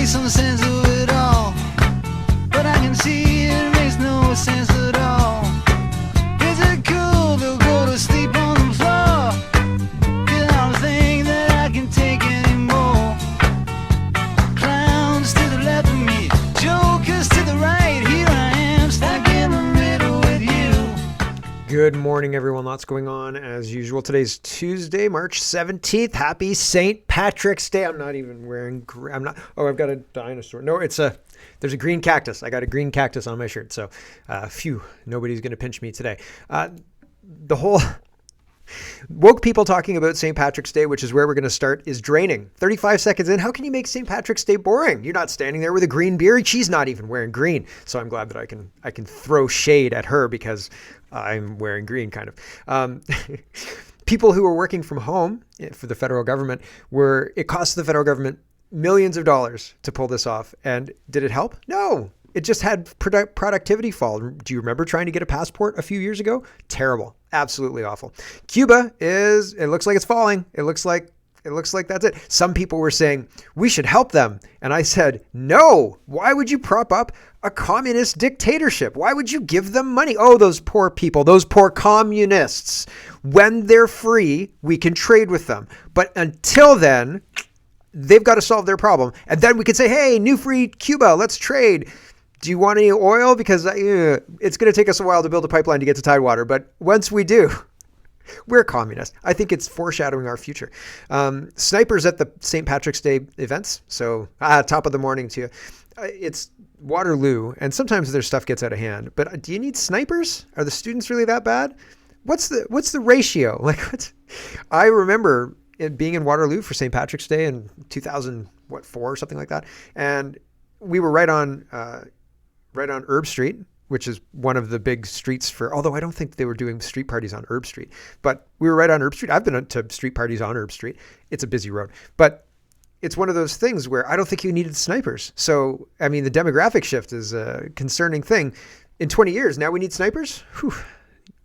some sense of it all, but I can see it makes no sense at all. Is it cool to go to sleep on the floor? 'Cause I don't think that I can take anymore. Clowns to the left of me, jokers to the right. Here I am, stuck in the middle with you. Good morning, everyone. Lots going on as usual. Today's Tuesday, March 17th. Happy St. Patrick's Day. I'm not even wearing, I've got a dinosaur. No, there's a green cactus. I got a green cactus on my shirt. So, phew, nobody's going to pinch me today. The whole woke people talking about St. Patrick's Day, which is where we're going to start, is draining. 35 seconds in, how can you make St. Patrick's Day boring? You're not standing there with a green beard. She's not even wearing green. So I'm glad that I can throw shade at her because I'm wearing green, kind of. People who are working from home for the federal government it cost the federal government millions of dollars to pull this off. And did it help? No. It just had productivity fall. Do you remember trying to get a passport a few years ago? Terrible. Absolutely awful. Cuba it looks like it's falling. It looks like that's it. Some people were saying we should help them. And I said, no, why would you prop up a communist dictatorship? Why would you give them money? Oh, those poor people, those poor communists. When they're free, we can trade with them. But until then, they've got to solve their problem. And then we can say, hey, new free Cuba, let's trade. Do you want any oil? Because it's going to take us a while to build a pipeline to get to Tidewater. But once we do, we're communist. I think it's foreshadowing our future. Snipers at the St. Patrick's Day events. So top of the morning to you. It's Waterloo. And sometimes their stuff gets out of hand. But do you need snipers? Are the students really that bad? What's the ratio? I remember being in Waterloo for St. Patrick's Day in 2004 or something like that. And we were right on Herb Street, which is one of the big streets although I don't think they were doing street parties on Herb Street, but we were right on Herb Street. I've been to street parties on Herb Street. It's a busy road, but it's one of those things where I don't think you needed snipers. So, I mean, the demographic shift is a concerning thing. In 20 years, now we need snipers? Whew.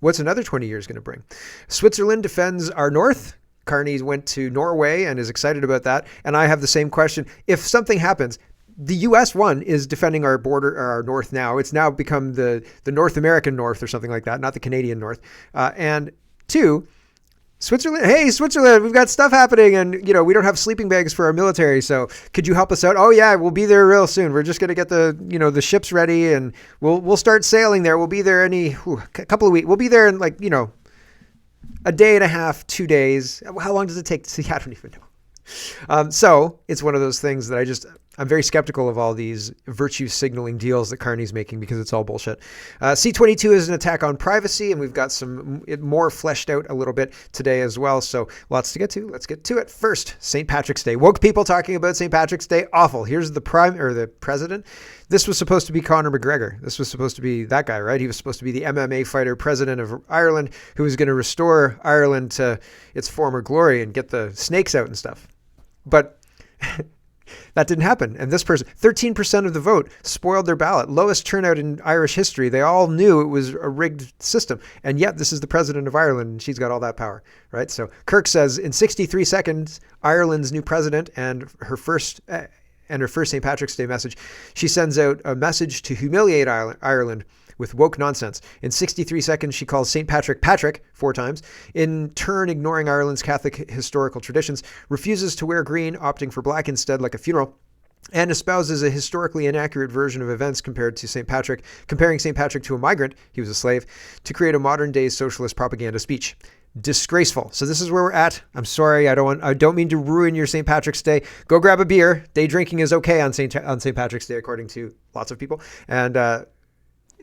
What's another 20 years going to bring? Switzerland defends our north. Carney went to Norway and is excited about that. And I have the same question. If something happens, the U.S. one is defending our border, our north now. It's now become the North American North or something like that, not the Canadian North. And two, Switzerland. Hey, Switzerland, we've got stuff happening, and we don't have sleeping bags for our military. So could you help us out? Oh yeah, we'll be there real soon. We're just gonna get the ships ready, and we'll start sailing there. We'll be there a couple of weeks. We'll be there in a day and a half, 2 days. How long does it take to see? I don't even know. So it's one of those things that I'm very skeptical of all these virtue signaling deals that Carney's making because it's all bullshit. C-22 is an attack on privacy, and we've got it more fleshed out a little bit today as well. So lots to get to. Let's get to it. First, St. Patrick's Day. Woke people talking about St. Patrick's Day. Awful. Here's the president. This was supposed to be Conor McGregor. This was supposed to be that guy, right? He was supposed to be the MMA fighter, president of Ireland, who was going to restore Ireland to its former glory and get the snakes out and stuff. But that didn't happen. And this person, 13% of the vote, spoiled their ballot. Lowest turnout in Irish history. They all knew it was a rigged system. And yet this is the president of Ireland, and she's got all that power, right? So Kirk says in 63 seconds, Ireland's new president and her first St. Patrick's Day message, she sends out a message to humiliate Ireland with woke nonsense. In 63 seconds, she calls St. Patrick 4 times, in turn ignoring Ireland's Catholic historical traditions, refuses to wear green, opting for black instead like a funeral, and espouses a historically inaccurate version of events comparing St. Patrick to a migrant, he was a slave, to create a modern-day socialist propaganda speech. Disgraceful. So this is where we're at. I'm sorry. I don't mean to ruin your St. Patrick's Day. Go grab a beer. Day drinking is okay on St. Patrick's Day, according to lots of people. And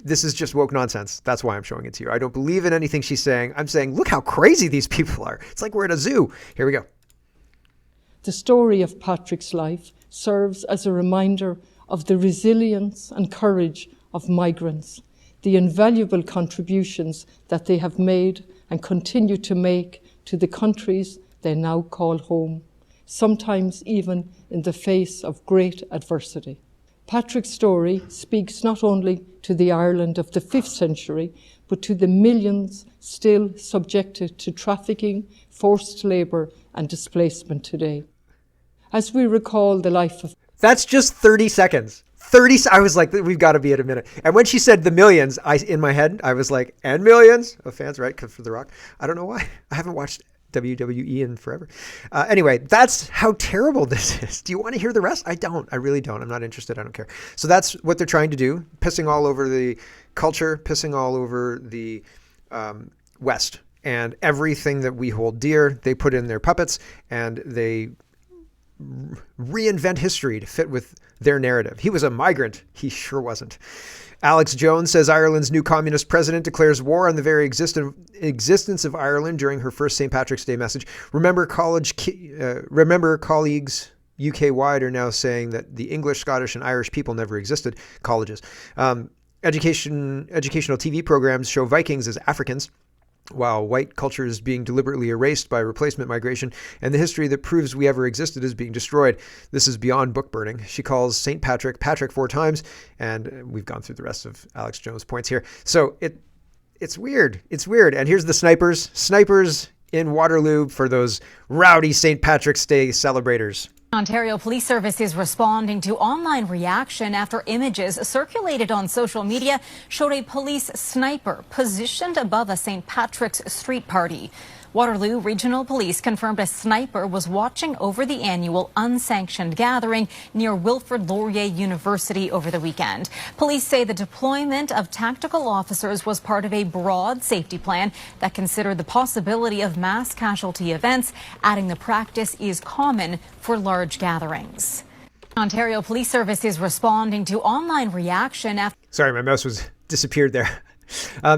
this is just woke nonsense. That's why I'm showing it to you. I don't believe in anything she's saying. I'm saying, look how crazy these people are. It's like we're at a zoo. Here we go. The story of Patrick's life serves as a reminder of the resilience and courage of migrants, the invaluable contributions that they have made and continue to make to the countries they now call home, sometimes even in the face of great adversity. Patrick's story speaks not only to the Ireland of the 5th century, but to the millions still subjected to trafficking, forced labour and displacement today. As we recall the life of That's just 30 seconds. I was like, we've got to be at a minute. And when she said the millions, in my head, I was like, and millions of fans, right? Because for The Rock. I don't know why. I haven't watched WWE in forever. Anyway, that's how terrible this is. Do you want to hear the rest? I don't. I really don't. I'm not interested. I don't care. So that's what they're trying to do. Pissing all over the culture, pissing all over the West. And everything that we hold dear, they put in their puppets and they reinvent history to fit with their narrative. He was a migrant. He sure wasn't. Alex Jones says Ireland's new communist president declares war on the very existence of Ireland during her first St. Patrick's Day message. Remember, colleagues UK-wide are now saying that the English, Scottish, and Irish people never existed. Colleges. Educational TV programs show Vikings as Africans, while white culture is being deliberately erased by replacement migration, and the history that proves we ever existed is being destroyed. This is beyond book burning. She calls St. Patrick 4 times, and we've gone through the rest of Alex Jones' points here. So it's weird. It's weird. And here's the snipers in Waterloo for those rowdy St. Patrick's Day celebrators. Ontario Police Service is responding to online reaction after images circulated on social media showed a police sniper positioned above a St. Patrick's street party. Waterloo Regional Police confirmed a sniper was watching over the annual unsanctioned gathering near Wilfrid Laurier University over the weekend. Police say the deployment of tactical officers was part of a broad safety plan that considered the possibility of mass casualty events, adding the practice is common for large gatherings. Ontario Police Service is responding to online reaction after... Sorry, my mouse was disappeared there.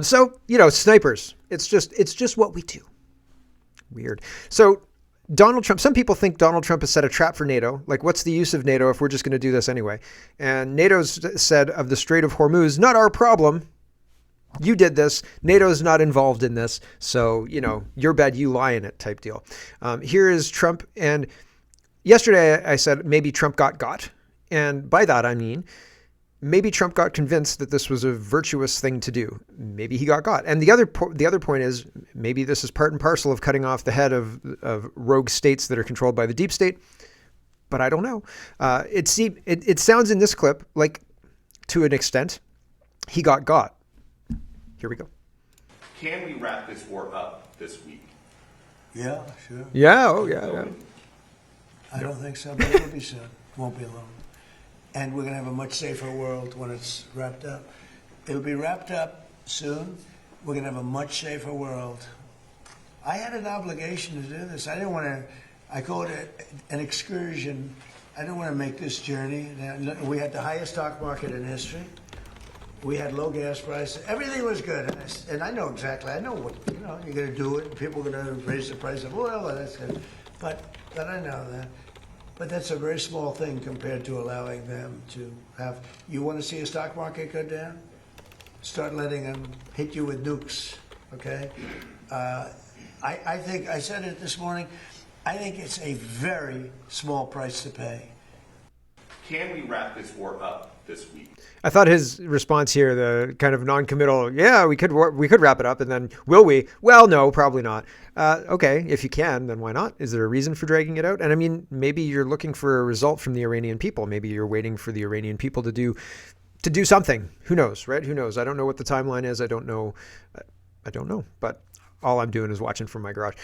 So, snipers. It's just what we do. Weird. So Donald Trump, some people think Donald Trump has set a trap for NATO. Like, what's the use of NATO if we're just going to do this anyway? And NATO's said of the Strait of Hormuz, not our problem. You did this. NATO's not involved in this. So, you're bad, you lie in it type deal. Here is Trump. And yesterday I said maybe Trump got. And by that, I mean, maybe Trump got convinced that this was a virtuous thing to do. Maybe he got. And the other point is maybe this is part and parcel of cutting off the head of rogue states that are controlled by the deep state. But I don't know. It sounds in this clip like, to an extent, he got. Here we go. Can we wrap this war up this week? Yeah, sure. Yeah. Oh, yeah. I don't think so, but it will be soon. Won't be long. And we're going to have a much safer world when it's wrapped up. It'll be wrapped up soon. We're going to have a much safer world. I had an obligation to do this. I didn't want to, I call it an excursion. I didn't want to make this journey. We had the highest stock market in history. We had low gas prices. Everything was good. And I know exactly, I know what, you're going to do it. People are going to raise the price of oil, and that's good. But I know that. But that's a very small thing compared to allowing them to have. You want to see a stock market go down? Start letting them hit you with nukes, okay? I think, I said it this morning, I think it's a very small price to pay. Can we wrap this war up this week? I thought his response here, the kind of non-committal, yeah, we could wrap it up, and then will we? Well, no, probably not. Okay, if you can, then why not? Is there a reason for dragging it out? And I mean, maybe you're looking for a result from the Iranian people. Maybe you're waiting for the Iranian people to do something. Who knows, right? Who knows? I don't know what the timeline is. I don't know, but all I'm doing is watching from my garage.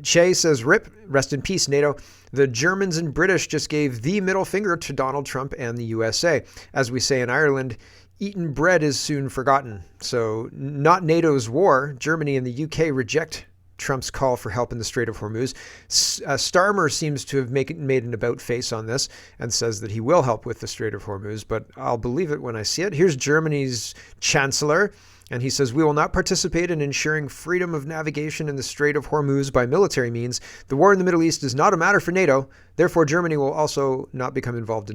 Shay says, RIP, rest in peace, NATO. The Germans and British just gave the middle finger to Donald Trump and the USA. As we say in Ireland, eaten bread is soon forgotten. So not NATO's war. Germany and the UK reject Trump's call for help in the Strait of Hormuz. Starmer seems to have made an about face on this and says that he will help with the Strait of Hormuz, but I'll believe it when I see it. Here's Germany's chancellor. And he says, we will not participate in ensuring freedom of navigation in the Strait of Hormuz by military means. The war in the Middle East is not a matter for NATO. Therefore, Germany will also not become involved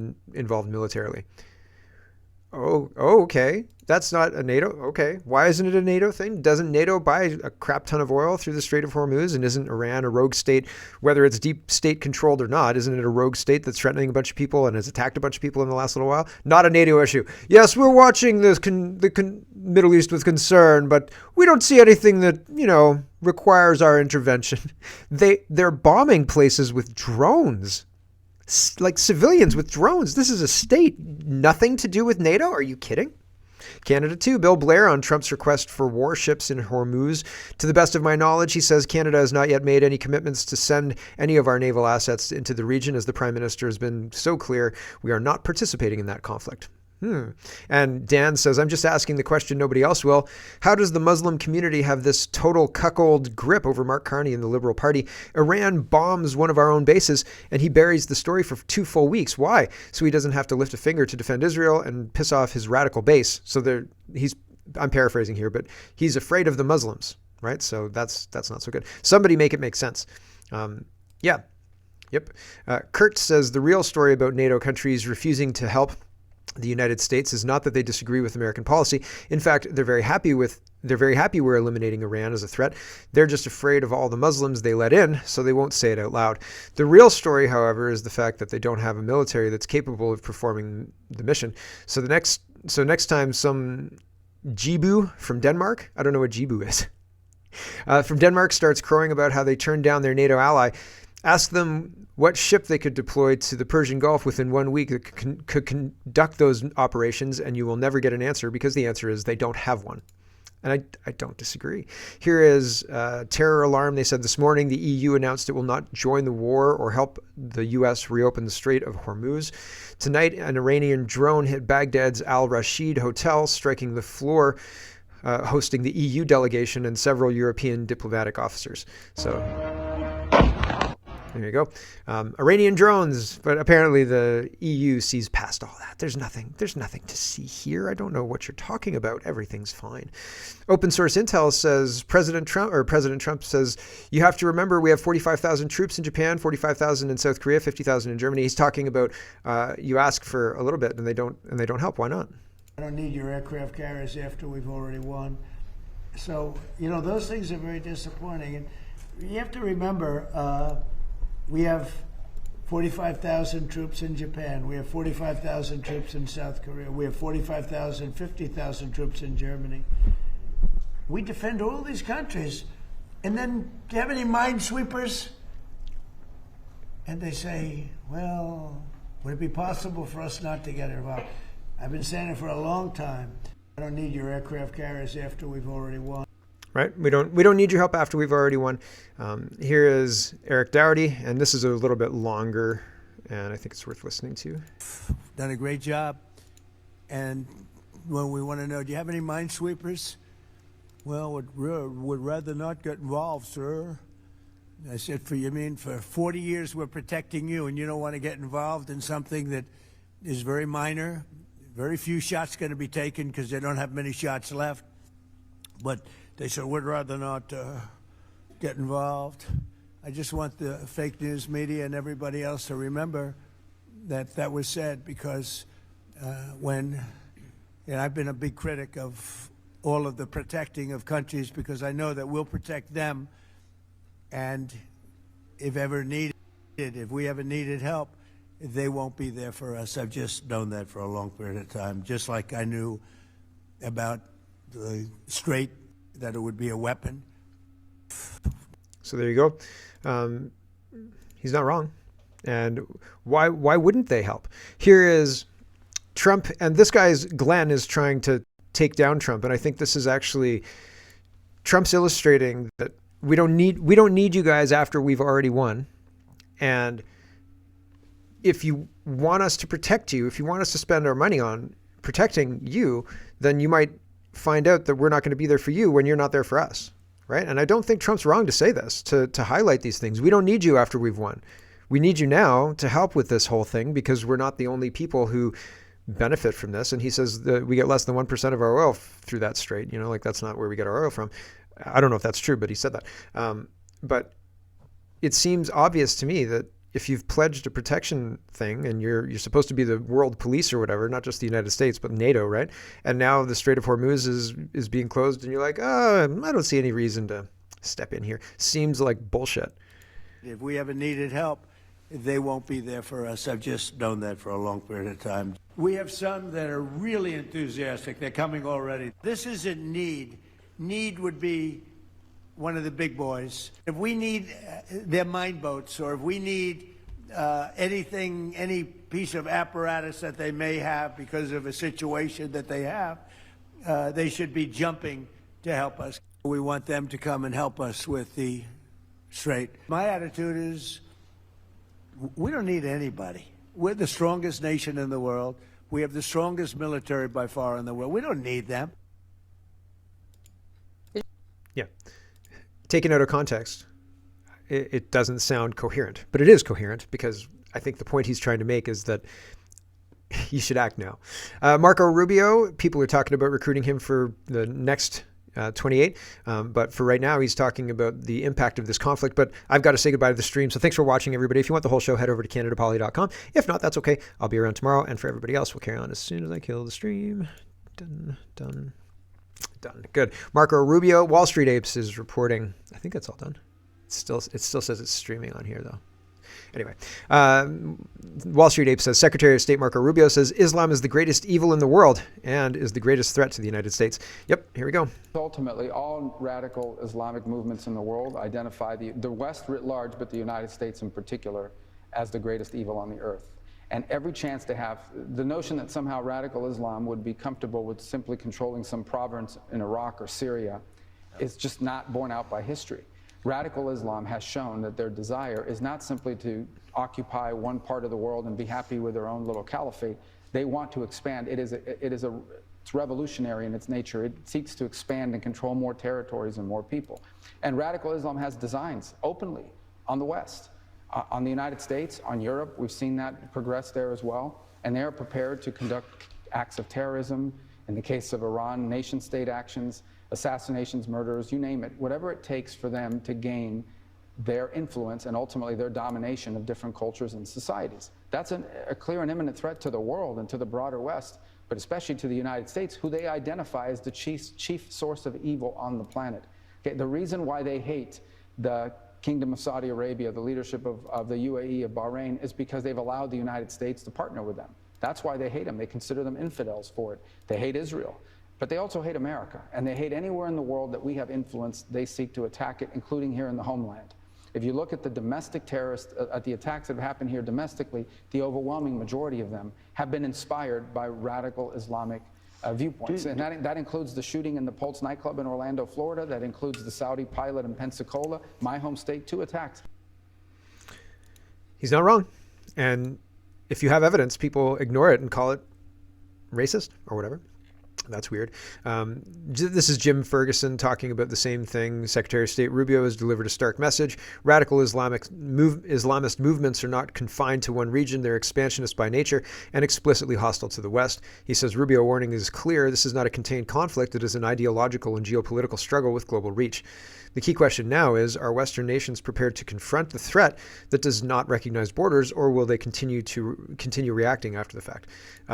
militarily. Oh, okay. That's not a NATO. Okay. Why isn't it a NATO thing? Doesn't NATO buy a crap ton of oil through the Strait of Hormuz? And isn't Iran a rogue state, whether it's deep state controlled or not? Isn't it a rogue state that's threatening a bunch of people and has attacked a bunch of people in the last little while? Not a NATO issue. Yes, we're watching the Middle East with concern, but we don't see anything that, requires our intervention. They're bombing places with drones. like civilians with drones. This is a state. Nothing to do with NATO? Are you kidding? Canada too. Bill Blair on Trump's request for warships in Hormuz. To the best of my knowledge, he says Canada has not yet made any commitments to send any of our naval assets into the region, as the Prime Minister has been so clear we are not participating in that conflict. And Dan says, I'm just asking the question nobody else will. How does the Muslim community have this total cuckold grip over Mark Carney and the Liberal Party? Iran bombs one of our own bases and he buries the story for 2 full weeks. Why? So he doesn't have to lift a finger to defend Israel and piss off his radical base. So I'm paraphrasing here, but he's afraid of the Muslims, right? So that's not so good. Somebody make it make sense. Yep. Kurt says the real story about NATO countries refusing to help the United States is not that they disagree with American policy. In fact, they're very happy we're eliminating Iran as a threat. They're just afraid of all the Muslims they let in, so they won't say it out loud. The real story, however, is the fact that they don't have a military that's capable of performing the mission. So next time some Jibu from Denmark, I don't know what Jibu is, from Denmark starts crowing about how they turned down their NATO ally, ask them what ship they could deploy to the Persian Gulf within 1 week that could conduct those operations, and you will never get an answer, because the answer is they don't have one. And I don't disagree. Here is terror alarm. They said this morning the EU announced it will not join the war or help the U.S. reopen the Strait of Hormuz. Tonight, an Iranian drone hit Baghdad's Al Rashid hotel, striking the floor, hosting the EU delegation and several European diplomatic officers. So there you go. Iranian drones, but apparently the EU sees past all that. There's nothing to see here. I don't know what you're talking about. Everything's fine. Open source intel says President Trump says, you have to remember we have 45,000 troops in Japan, 45,000 in South Korea, 50,000 in Germany. He's talking about you ask for a little bit and they don't help. Why not? I don't need your aircraft carriers after we've already won. So, those things are very disappointing. And you have to remember, we have 45,000 troops in Japan. We have 45,000 troops in South Korea. We have 45,000, 50,000 troops in Germany. We defend all these countries. And then, do you have any minesweepers? And they say, well, would it be possible for us not to get involved? I've been saying it for a long time. I don't need your aircraft carriers after we've already won. Right? We don't need your help after we've already won. Here is Eric Dougherty, and this is a little bit longer, and I think it's worth listening to. Done a great job. And when we want to know, do you have any minesweepers? Well, would rather not get involved, sir. I said, for 40 years we're protecting you, and you don't want to get involved in something that is very minor. Very few shots going to be taken because they don't have many shots left. But they said, we'd rather not get involved. I just want the fake news media and everybody else to remember that was said, because I've been a big critic of all of the protecting of countries, because I know that we'll protect them, and if we ever needed help, they won't be there for us. I've just known that for a long period of time, just like I knew about the Strait, that it would be a weapon. So there you go. He's not wrong. And why wouldn't they help? Here is Trump, and this guy's Glenn is trying to take down Trump, and I think this is actually Trump's illustrating that we don't need you guys after we've already won. And if you want us to protect you, if you want us to spend our money on protecting you, then you might find out that we're not going to be there for you when you're not there for us, right? And I don't think Trump's wrong to say this, to highlight these things. We don't need you after we've won. We need you now to help with this whole thing, because we're not the only people who benefit from this. And he says that we get less than 1% of our oil through that strait. That's not where we get our oil from. I don't know if that's true, but he said that. But it seems obvious to me that if you've pledged a protection thing and you're supposed to be the world police or whatever, not just the United States, but NATO, right? And now the Strait of Hormuz is being closed, and you're like, I don't see any reason to step in here. Seems like bullshit. If we ever needed help, they won't be there for us. I've just known that for a long period of time. We have some that are really enthusiastic. They're coming already. This isn't need. Need would be one of the big boys. If we need their mine boats, or if we need anything, any piece of apparatus that they may have because of a situation that they have, they should be jumping to help us. We want them to come and help us with the strait. My attitude is we don't need anybody. We're the strongest nation in the world. We have the strongest military by far in the world. We don't need them. Yeah. Taken out of context, it doesn't sound coherent, but it is coherent because I think the point he's trying to make is that he should act now. Marco Rubio, people are talking about recruiting him for the next 28, but for right now, he's talking about the impact of this conflict. But I've got to say goodbye to the stream. So thanks for watching, everybody. If you want the whole show, head over to CanadaPoly.com. If not, that's okay. I'll be around tomorrow. And for everybody else, we'll carry on as soon as I kill the stream. Done. Good. Marco Rubio, Wall Street Apes is reporting. I think that's all done. It still says it's streaming on here, though. Anyway, Wall Street Ape says, Secretary of State Marco Rubio says Islam is the greatest evil in the world and is the greatest threat to the United States. Yep, here we go. Ultimately, all radical Islamic movements in the world identify the West writ large, but the United States in particular, as the greatest evil on the earth. And every chance to have the notion that somehow radical Islam would be comfortable with simply controlling some province in Iraq or Syria is just not borne out by history. Radical Islam has shown that their desire is not simply to occupy one part of the world and be happy with their own little caliphate. They want to expand. It's revolutionary in its nature. It seeks to expand and control more territories and more people. And radical Islam has designs openly on the West, on the United States, on Europe. We've seen that progress there as well. And they are prepared to conduct acts of terrorism. In the case of Iran, nation-state actions, assassinations, murders, you name it, whatever it takes for them to gain their influence and ultimately their domination of different cultures and societies. That's a clear and imminent threat to the world and to the broader West, but especially to the United States, who they identify as the chief source of evil on the planet. Okay, the reason why they hate the Kingdom of Saudi Arabia, the leadership of the UAE, of Bahrain, is because they've allowed the United States to partner with them. That's why they hate them. They consider them infidels for it. They hate Israel. But they also hate America, and they hate anywhere in the world that we have influence. They seek to attack it, including here in the homeland. If you look at the domestic terrorists, at the attacks that have happened here domestically, the overwhelming majority of them have been inspired by radical Islamic viewpoints. And that includes the shooting in the Pulse nightclub in Orlando, Florida. That includes the Saudi pilot in Pensacola, my home state, 2 attacks. He's not wrong. And if you have evidence, people ignore it and call it racist or whatever. That's weird. This is Jim Ferguson talking about the same thing. Secretary of State Rubio has delivered a stark message. Radical Islamist movements are not confined to one region. They're expansionist by nature and explicitly hostile to the West. He says Rubio warning is clear. This is not a contained conflict. It is an ideological and geopolitical struggle with global reach. The key question now is, are Western nations prepared to confront the threat that does not recognize borders, or will they continue reacting after the fact?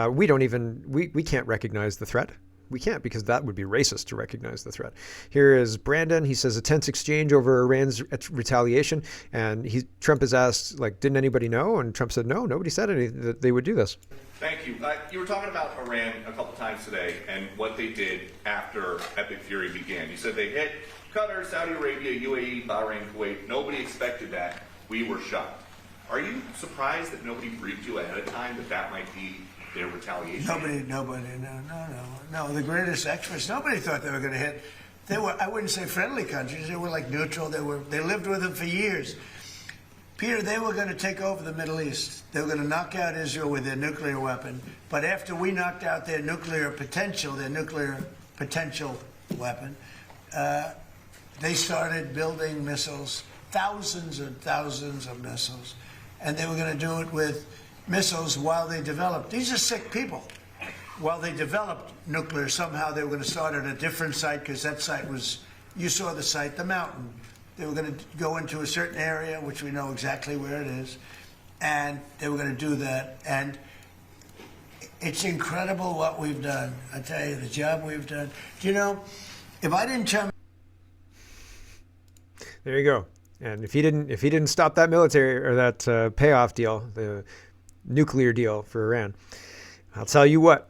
We can't recognize the threat. We can't, because that would be racist to recognize the threat. Here is Brandon. He says a tense exchange over Iran's retaliation. And Trump has asked, didn't anybody know? And Trump said, no, nobody said anything that they would do this. Thank you. You were talking about Iran a couple times today and what they did after Epic Fury began. You said they hit Qatar, Saudi Arabia, UAE, Bahrain, Kuwait. Nobody expected that. We were shocked. Are you surprised that nobody briefed you ahead of time that might be their retaliation? Nobody, no. The greatest experts, nobody thought they were going to hit. They were, I wouldn't say friendly countries, they were neutral. They lived with them for years. Peter, they were going to take over the Middle East. They were going to knock out Israel with their nuclear weapon. But after we knocked out their nuclear potential weapon, they started building missiles, thousands and thousands of missiles. And they were going to do it with missiles while they developed. These are sick people. While they developed nuclear, somehow they were going to start at a different site, because that site was, you saw the site, the mountain. They were going to go into a certain area, which we know exactly where it is, and they were going to do that. And it's incredible what we've done. I tell you, the job we've done. Do you know, if I didn't chum... There you go. And if he didn't stop that military or that payoff deal, the nuclear deal for Iran, I'll tell you what.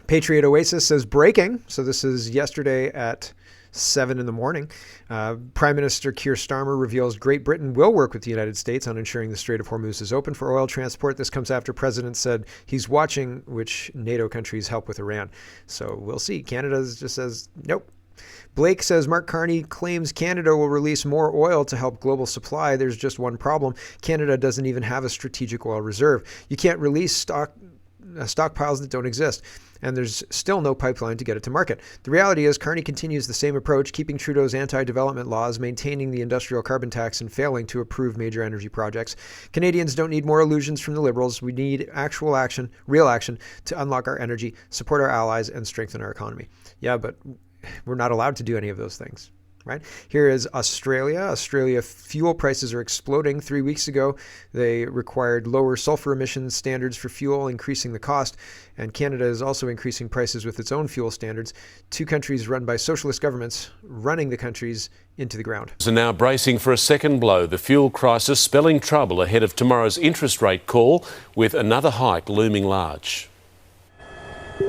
Patriot Oasis says breaking. So this is yesterday at 7 in the morning. Prime Minister Keir Starmer reveals Great Britain will work with the United States on ensuring the Strait of Hormuz is open for oil transport. This comes after President said he's watching which NATO countries help with Iran. So we'll see. Canada just says nope. Blake says Mark Carney claims Canada will release more oil to help global supply. There's just one problem. Canada doesn't even have a strategic oil reserve. You can't release stockpiles that don't exist. And there's still no pipeline to get it to market. The reality is Carney continues the same approach, keeping Trudeau's anti-development laws, maintaining the industrial carbon tax, and failing to approve major energy projects. Canadians don't need more illusions from the Liberals. We need actual action, real action, to unlock our energy, support our allies, and strengthen our economy. Yeah, but we're not allowed to do any of those things. Right? Here is Australia. Australia fuel prices are exploding. 3 weeks ago, they required lower sulfur emissions standards for fuel, increasing the cost. And Canada is also increasing prices with its own fuel standards. Two countries run by socialist governments running the countries into the ground. Are now bracing for a second blow. The fuel crisis spelling trouble ahead of tomorrow's interest rate call, with another hike looming large.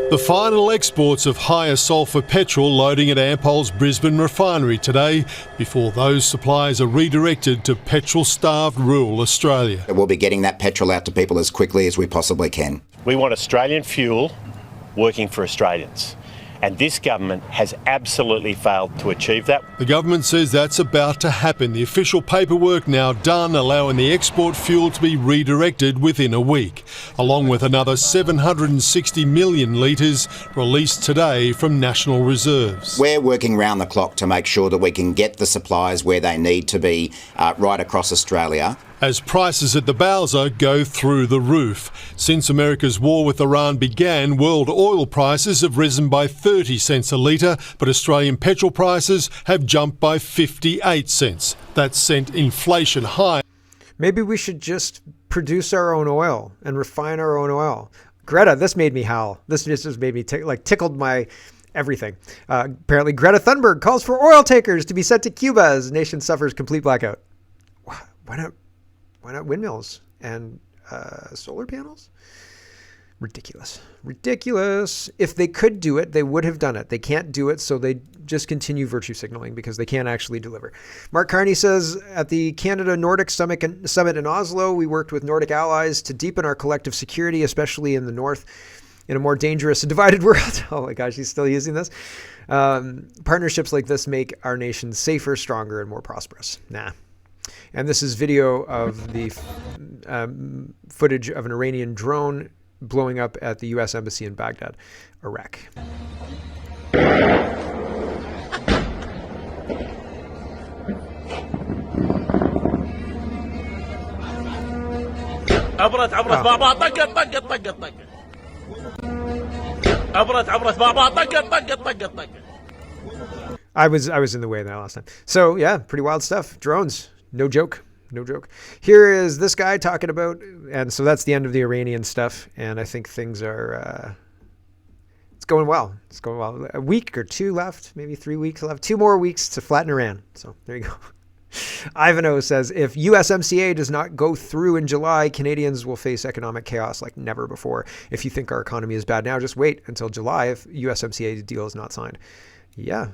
The final exports of higher sulphur petrol loading at Ampol's Brisbane refinery today, before those supplies are redirected to petrol-starved rural Australia. We'll be getting that petrol out to people as quickly as we possibly can. We want Australian fuel working for Australians. And this government has absolutely failed to achieve that. The government says that's about to happen. The official paperwork now done, allowing the export fuel to be redirected within a week, along with another 760 million litres released today from national reserves. We're working round the clock to make sure that we can get the supplies where they need to be right across Australia. As prices at the Bowser go through the roof. Since America's war with Iran began, world oil prices have risen by 30 cents a litre, but Australian petrol prices have jumped by 58 cents. That's sent inflation high. Maybe we should just produce our own oil and refine our own oil. Greta, this made me howl. This just made me tickled my everything. Apparently, Greta Thunberg calls for oil tankers to be sent to Cuba as nation suffers complete blackout. Why not windmills and solar panels? Ridiculous. If they could do it, they would have done it. They can't do it, so they just continue virtue signaling because they can't actually deliver. Mark Carney says, at the Canada-Nordic Summit in Oslo, we worked with Nordic allies to deepen our collective security, especially in the north, in a more dangerous and divided world. Oh my gosh, he's still using this. Partnerships like this make our nation safer, stronger, and more prosperous. And this is video of the footage of an Iranian drone blowing up at the U.S. Embassy in Baghdad, Iraq. I was in the way of that last time. So yeah, pretty wild stuff. Drones. No joke. Here is this guy talking about, and so that's the end of the Iranian stuff. And I think things are, it's going well. A week or two left, maybe 3 weeks left. 2 more weeks to flatten Iran. So there you go. Ivanhoe says, if USMCA does not go through in July, Canadians will face economic chaos like never before. If you think our economy is bad now, just wait until July if USMCA deal is not signed. Yeah.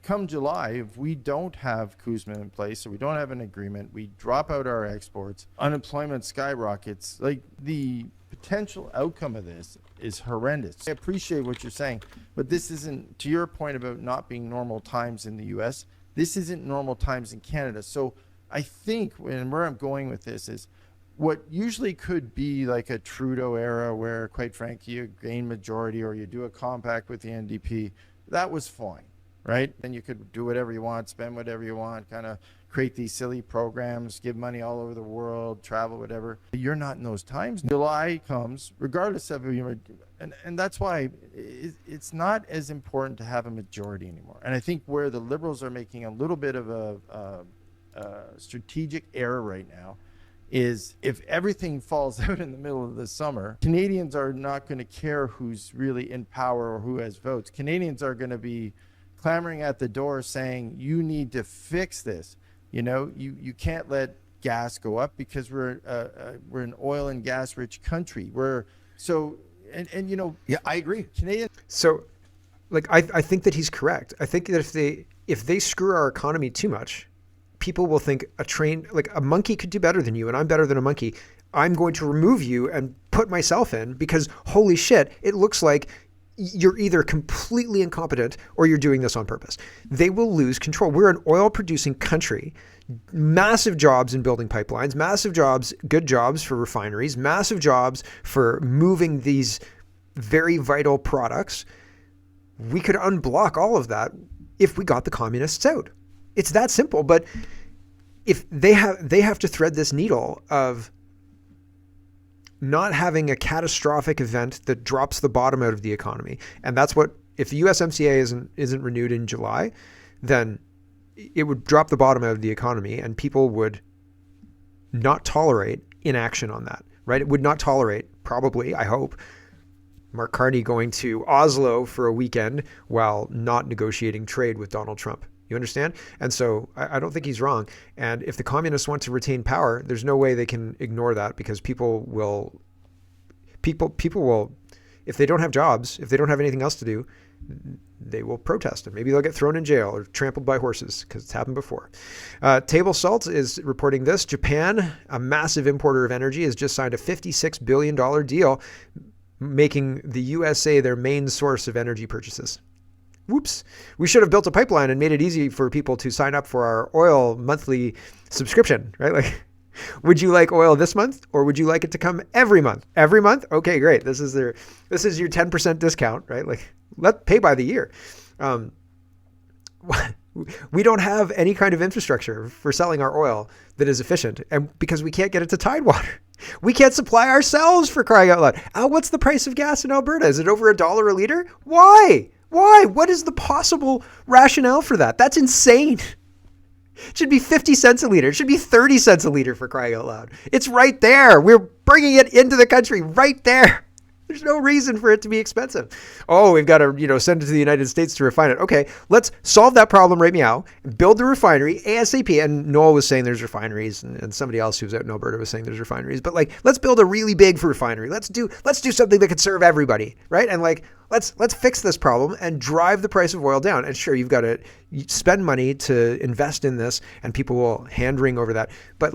Come July, if we don't have Kuzma in place or we don't have an agreement, we drop out our exports, unemployment skyrockets. Like, the potential outcome of this is horrendous. I appreciate what you're saying, but this isn't, to your point about not being normal times in the US, this isn't normal times in Canada. So I think, and where I'm going with this is, what usually could be like a Trudeau era where, quite frankly, you gain majority or you do a compact with the NDP, that was fine. Right? Then you could do whatever you want, spend whatever you want, kind of create these silly programs, give money all over the world, travel, whatever. You're not in those times. July comes, regardless of your, and that's why it's not as important to have a majority anymore. And I think where the Liberals are making a little bit of a strategic error right now is if everything falls out in the middle of the summer, Canadians are not going to care who's really in power or who has votes. Canadians are going to be clamoring at the door saying, you need to fix this. You know, you can't let gas go up because we're an oil and gas rich country. Yeah, I agree. So, like, I think that he's correct. I think that if they screw our economy too much, people will think a monkey could do better than you and I'm better than a monkey. I'm going to remove you and put myself in because holy shit, it looks like you're either completely incompetent or you're doing this on purpose. They will lose control. We're an oil producing country, massive jobs in building pipelines, massive jobs, good jobs for refineries, massive jobs for moving these very vital products. We could unblock all of that if we got the communists out. It's that simple. But if they have to thread this needle of not having a catastrophic event that drops the bottom out of the economy. And that's what, if the USMCA isn't renewed in July, then it would drop the bottom out of the economy and people would not tolerate inaction on that, right? It would not tolerate, probably, I hope, Mark Carney going to Oslo for a weekend while not negotiating trade with Donald Trump. You understand? And so I don't think he's wrong. And if the communists want to retain power, there's no way they can ignore that because people will, if they don't have jobs, if they don't have anything else to do, they will protest and maybe they'll get thrown in jail or trampled by horses because it's happened before. Table Salt is reporting this. Japan, a massive importer of energy, has just signed a $56 billion deal, making the USA their main source of energy purchases. Whoops. We should have built a pipeline and made it easy for people to sign up for our oil monthly subscription, right? Like, would you like oil this month or would you like it to come every month? Every month? Okay, great. This is your 10% discount, right? Like, pay by the year. We don't have any kind of infrastructure for selling our oil that is efficient, and because we can't get it to Tidewater. We can't supply ourselves, for crying out loud. What's the price of gas in Alberta? Is it over $1 a liter? Why? What is the possible rationale for that? That's insane. It should be 50 cents a liter. It should be 30 cents a liter, for crying out loud. It's right there. We're bringing it into the country right there. There's no reason for it to be expensive. Oh, we've got to, send it to the United States to refine it. Okay, let's solve that problem right now. Build the refinery ASAP. And Noel was saying there's refineries, and somebody else who's out in Alberta was saying there's refineries. But let's build a really big refinery. Let's do something that could serve everybody, right? And let's fix this problem and drive the price of oil down. And sure, you've got to spend money to invest in this, and people will hand wring over that. But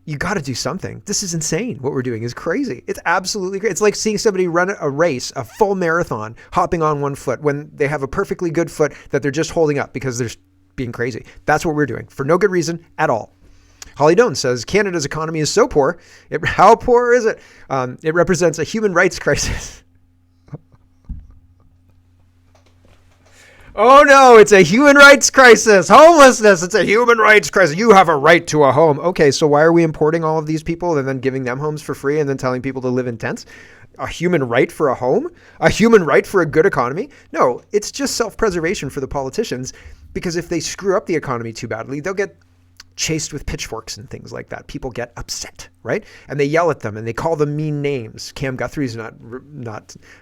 you got to do something. This is insane. What we're doing is crazy. It's absolutely crazy. It's like seeing somebody run a race, a full marathon, hopping on one foot when they have a perfectly good foot that they're just holding up because they're being crazy. That's what we're doing for no good reason at all. Holly Doan says Canada's economy is so poor. How poor is it? It represents a human rights crisis. Oh no, it's a human rights crisis. Homelessness, it's a human rights crisis. You have a right to a home. Okay, so why are we importing all of these people and then giving them homes for free and then telling people to live in tents? A human right for a home? A human right for a good economy? No, it's just self-preservation for the politicians, because if they screw up the economy too badly, they'll get chased with pitchforks and things like that. People get upset, right? And they yell at them and they call them mean names. Cam Guthrie's not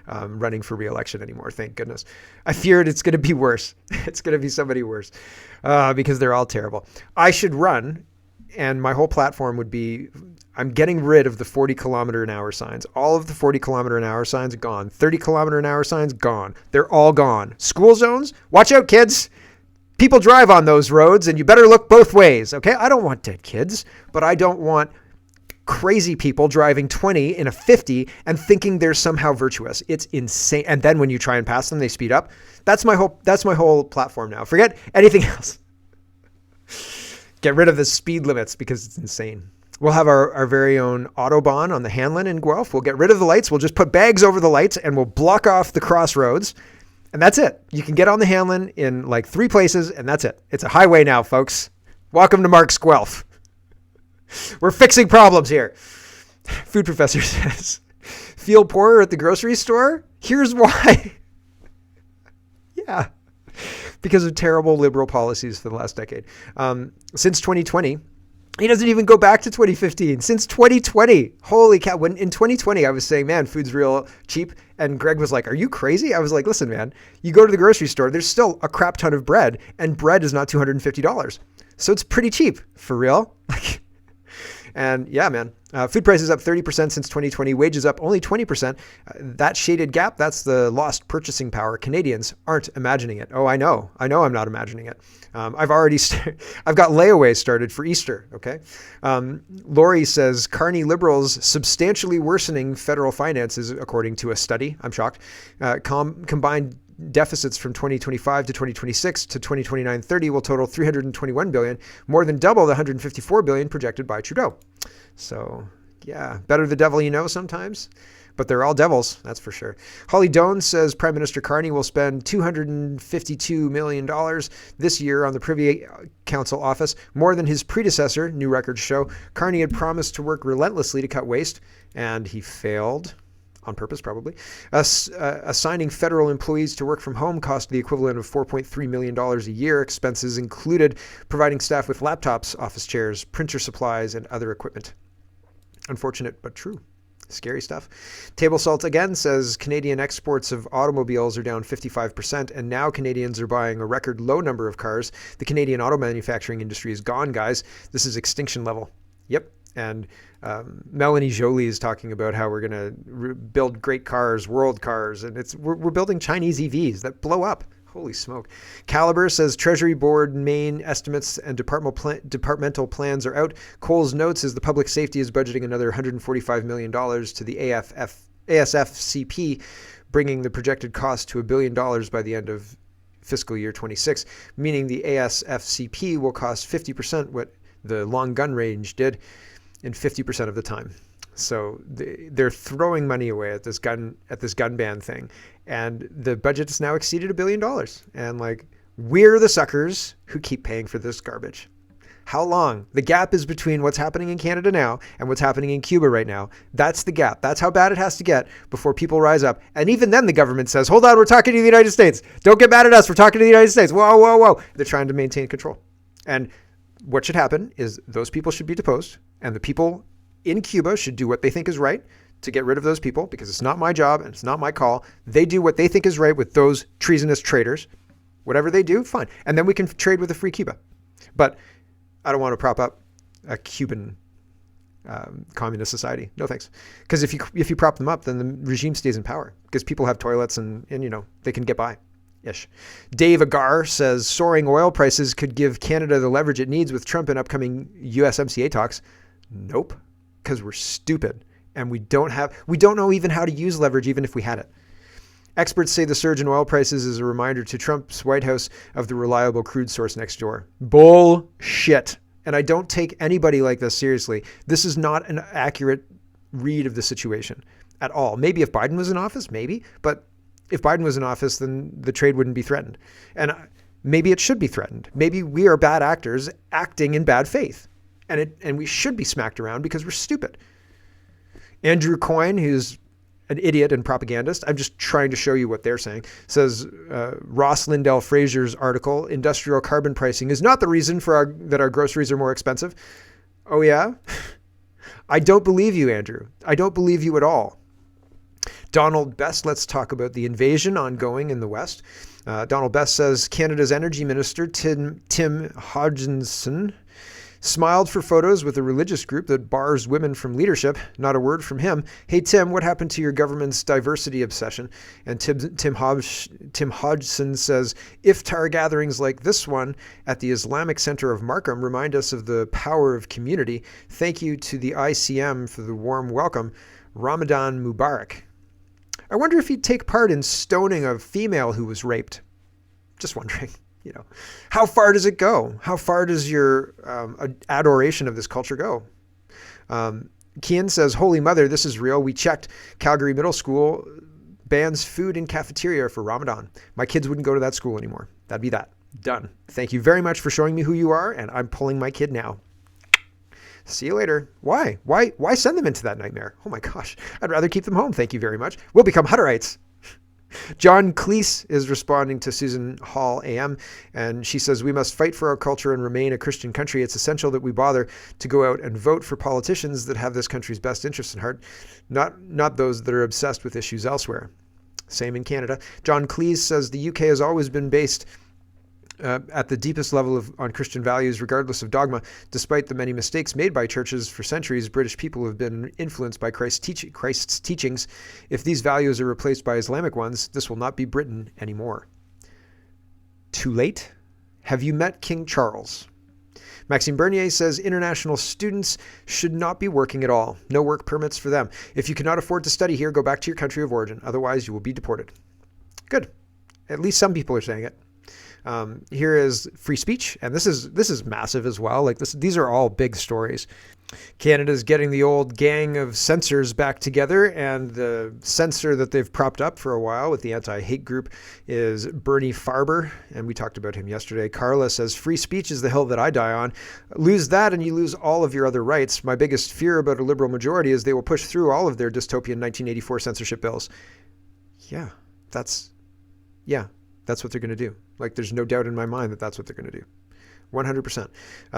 running for re-election anymore, thank goodness. I feared it's going to be worse. It's going to be somebody worse because they're all terrible. I should run, and my whole platform would be, I'm getting rid of the 40 kilometer an hour signs. All of the 40 kilometer an hour signs gone. 30 kilometer an hour signs gone. They're all gone. School zones, watch out, kids. People drive on those roads and you better look both ways, okay? I don't want dead kids, but I don't want crazy people driving 20 in a 50 and thinking they're somehow virtuous. It's insane. And then when you try and pass them, they speed up. That's my whole platform now. Forget anything else. Get rid of the speed limits because it's insane. We'll have our very own Autobahn on the Hanlon in Guelph. We'll get rid of the lights. We'll just put bags over the lights and we'll block off the crossroads. And that's it. You can get on the Hanlon in 3 places, and that's it. It's a highway now, folks. Welcome to Mark's Guelph. We're fixing problems here. Food professor says, feel poorer at the grocery store? Here's why. Yeah. Because of terrible liberal policies for the last decade. Since 2020, he doesn't even go back to 2015. Since 2020, holy cow. When in 2020, I was saying, man, food's real cheap. And Greg was like, are you crazy? I was like, listen, man, you go to the grocery store, there's still a crap ton of bread, and bread is not $250. So it's pretty cheap, for real. And yeah, man, food prices up 30% since 2020, wages up only 20%. That shaded gap, that's the lost purchasing power. Canadians aren't imagining it. Oh, I know I'm not imagining it. I've got layaway started for Easter. Okay. Lori says Carney Liberals substantially worsening federal finances, according to a study. I'm shocked. Combined deficits from 2025 to 2026 to 2029-30 will total $321 billion, more than double the $154 billion projected by Trudeau. So yeah, better the devil you know sometimes, but they're all devils, that's for sure. Holly Doan says Prime Minister Carney will spend $252 million this year on the Privy Council office, more than his predecessor, new records show. Carney had promised to work relentlessly to cut waste, and he failed. On purpose, probably. Assigning federal employees to work from home cost the equivalent of $4.3 million a year. Expenses included providing staff with laptops, office chairs, printer supplies, and other equipment. Unfortunate, but true. Scary stuff. Table Salt again says Canadian exports of automobiles are down 55%, and now Canadians are buying a record low number of cars. The Canadian auto manufacturing industry is gone, guys. This is extinction level. Yep. And Melanie Joly is talking about how we're going to build great cars, world cars, and we're building Chinese EVs that blow up. Holy smoke. Caliber says Treasury Board main estimates and departmental plans are out. Coles notes as the public safety is budgeting another $145 million to the ASFCP, bringing the projected cost to $1 billion by the end of fiscal year 26, meaning the ASFCP will cost 50% what the long gun range did in 50% of the time. So they're throwing money away at this gun ban thing, and the budget has now exceeded $1 billion. And like, we're the suckers who keep paying for this garbage. How long? The gap is between what's happening in Canada now and what's happening in Cuba right now. That's the gap. That's how bad it has to get before people rise up. And even then the government says, hold on, we're talking to the United States. Don't get mad at us. We're talking to the United States. Whoa, whoa, whoa. They're trying to maintain control. And what should happen is those people should be deposed, and the people in Cuba should do what they think is right to get rid of those people, because it's not my job and it's not my call. They do what they think is right with those treasonous traitors. Whatever they do, fine. And then we can trade with a free Cuba. But I don't want to prop up a Cuban communist society. No thanks. Because if you prop them up, then the regime stays in power, because people have toilets and you know, they can get by. Ish. Dave Agar says soaring oil prices could give Canada the leverage it needs with Trump in upcoming USMCA talks. Nope, because we're stupid and we don't know even how to use leverage, even if we had it. Experts say the surge in oil prices is a reminder to Trump's White House of the reliable crude source next door. Bullshit. And I don't take anybody like this seriously. This is not an accurate read of the situation at all. Maybe if Biden was in office, maybe, but if Biden was in office, then the trade wouldn't be threatened. And maybe it should be threatened. Maybe we are bad actors acting in bad faith. And we should be smacked around because we're stupid. Andrew Coyne, who's an idiot and propagandist, I'm just trying to show you what they're saying, says Ross Lindell Fraser's article, industrial carbon pricing is not the reason for that our groceries are more expensive. Oh yeah? I don't believe you, Andrew. I don't believe you at all. Donald Best, let's talk about the invasion ongoing in the West. Donald Best says Canada's Energy Minister, Tim Hodgson, smiled for photos with a religious group that bars women from leadership. Not a word from him. Hey, Tim, what happened to your government's diversity obsession? And Tim Hodgson says, iftar gatherings like this one at the Islamic Center of Markham remind us of the power of community. Thank you to the ICM for the warm welcome. Ramadan Mubarak. I wonder if he'd take part in stoning a female who was raped. Just wondering, you know, how far does it go? How far does your adoration of this culture go? Kian says, Holy Mother, this is real. We checked. Calgary Middle School bans food in cafeteria for Ramadan. My kids wouldn't go to that school anymore. That'd be that. Done. Thank you very much for showing me who you are, and I'm pulling my kid now. See you later. Why? Why send them into that nightmare? Oh my gosh. I'd rather keep them home. Thank you very much. We'll become Hutterites. John Cleese is responding to Susan Hall AM, and she says, we must fight for our culture and remain a Christian country. It's essential that we bother to go out and vote for politicians that have this country's best interests in heart, not those that are obsessed with issues elsewhere. Same in Canada. John Cleese says the UK has always been based at the deepest level on Christian values, regardless of dogma. Despite the many mistakes made by churches for centuries, British people have been influenced by Christ's teachings. If these values are replaced by Islamic ones, this will not be Britain anymore. Too late? Have you met King Charles? Maxime Bernier says international students should not be working at all. No work permits for them. If you cannot afford to study here, go back to your country of origin. Otherwise, you will be deported. Good. At least some people are saying it. Here is free speech, and this is massive as well. Like these are all big stories. Canada's getting the old gang of censors back together, and the censor that they've propped up for a while with the anti-hate group is Bernie Farber, and we talked about him yesterday. Carla says, free speech is the hill that I die on. Lose that and you lose all of your other rights. My biggest fear about a liberal majority is they will push through all of their dystopian 1984 censorship bills. Yeah, that's what they're going to do. Like, there's no doubt in my mind that that's what they're going to do. 100%.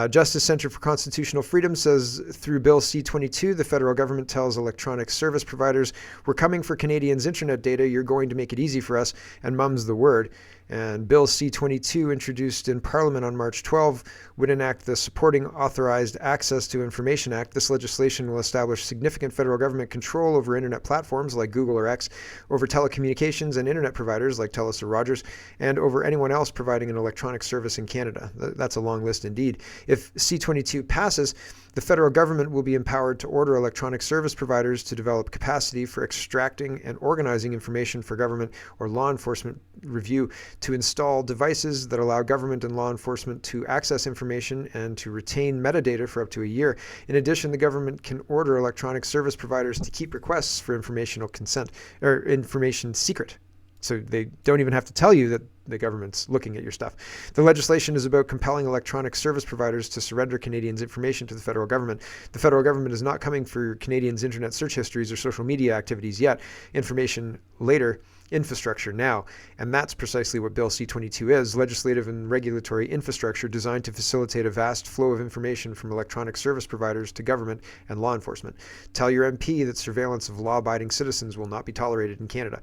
Justice Center for Constitutional Freedom says through Bill C-22, the federal government tells electronic service providers, we're coming for Canadians' internet data. You're going to make it easy for us. And mum's the word. And Bill C-22, introduced in Parliament on March 12, would enact the Supporting Authorized Access to Information Act. This legislation will establish significant federal government control over internet platforms like Google or X, over telecommunications and internet providers like TELUS or Rogers, and over anyone else providing an electronic service in Canada. That's a long list indeed. If C-22 passes, the federal government will be empowered to order electronic service providers to develop capacity for extracting and organizing information for government or law enforcement review, to install devices that allow government and law enforcement to access information and to retain metadata for up to a year. In addition, the government can order electronic service providers to keep requests for informational consent or information secret. So they don't even have to tell you that the government's looking at your stuff. The legislation is about compelling electronic service providers to surrender Canadians' information to the federal government. The federal government is not coming for Canadians' internet search histories or social media activities yet. Information later, infrastructure now. And that's precisely what Bill C-22 is, legislative and regulatory infrastructure designed to facilitate a vast flow of information from electronic service providers to government and law enforcement. Tell your MP that surveillance of law-abiding citizens will not be tolerated in Canada.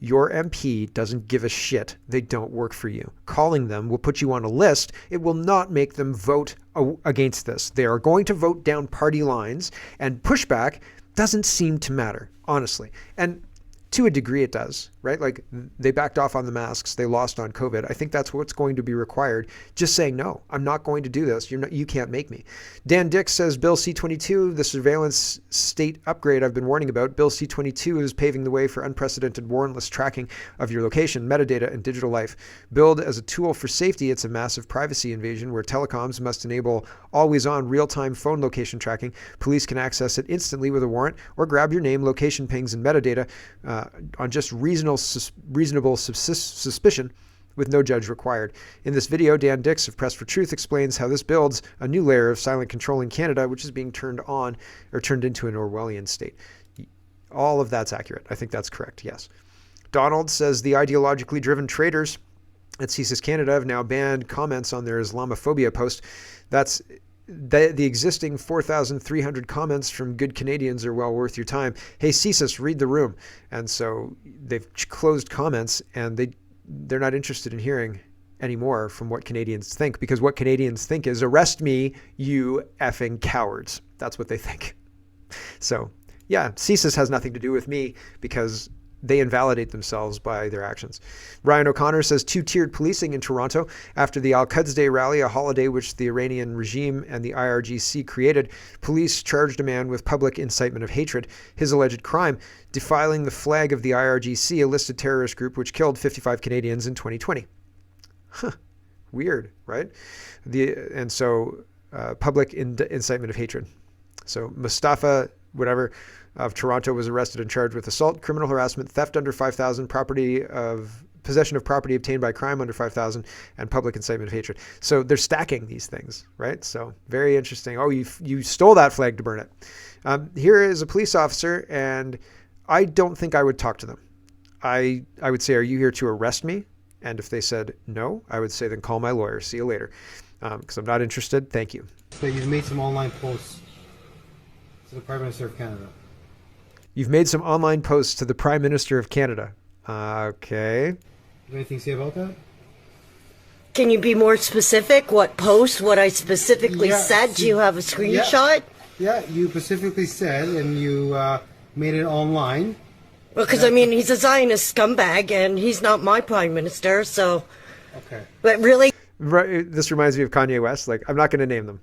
Your MP doesn't give a shit. They don't work for you. Calling them will put you on a list. It will not make them vote against this. They are going to vote down party lines, and pushback doesn't seem to matter, honestly. And to a degree it does, right? Like, they backed off on the masks. They lost on COVID. I think that's what's going to be required. Just saying, no, I'm not going to do this. You can't make me. Dan Dix says, Bill C-22, the surveillance state upgrade I've been warning about. Bill C-22 is paving the way for unprecedented warrantless tracking of your location, metadata, and digital life. Billed as a tool for safety, it's a massive privacy invasion where telecoms must enable always-on real-time phone location tracking. Police can access it instantly with a warrant or grab your name, location pings, and metadata on just reasonable suspicion with no judge required. In this video, Dan Dix of Press for Truth explains how this builds a new layer of silent control in Canada, which is being turned into an Orwellian state. All of that's accurate. I think that's correct, yes. Donald says the ideologically driven traders at CSIS Canada have now banned comments on their Islamophobia post. That's the existing 4,300 comments from good Canadians are well worth your time. Hey, CSIS, read the room. And so they've closed comments, and they're not interested in hearing anymore from what Canadians think, because what Canadians think is, arrest me, you effing cowards. That's what they think. So, yeah, CSIS has nothing to do with me because they invalidate themselves by their actions. Ryan O'Connor says two-tiered policing in Toronto after the Al-Quds Day rally, a holiday which the Iranian regime and the IRGC created. Police charged a man with public incitement of hatred. His alleged crime, defiling the flag of the IRGC, a listed terrorist group which killed 55 Canadians in 2020. Huh. Weird, right? Public incitement of hatred. So Mustafa, whatever, of Toronto was arrested and charged with assault, criminal harassment, theft under $5,000, possession of property obtained by crime under $5,000, and public incitement of hatred. So they're stacking these things, right? So very interesting. Oh, you stole that flag to burn it. Here is a police officer, and I don't think I would talk to them. I would say, are you here to arrest me? And if they said no, I would say, then call my lawyer. See you later. Because I'm not interested. Thank you. So you've made some online posts to the Prime Minister of Canada. You've made some online posts to the Prime Minister of Canada. Okay. Anything to say about that? Can you be more specific? What post? What I specifically Yeah, said? Do you have a screenshot? Yeah, you specifically said, and you made it online. Well, because I mean, he's a Zionist scumbag, and he's not my prime minister. So, Okay. but really, Right, this reminds me of Kanye West. Like, I'm not going to name them.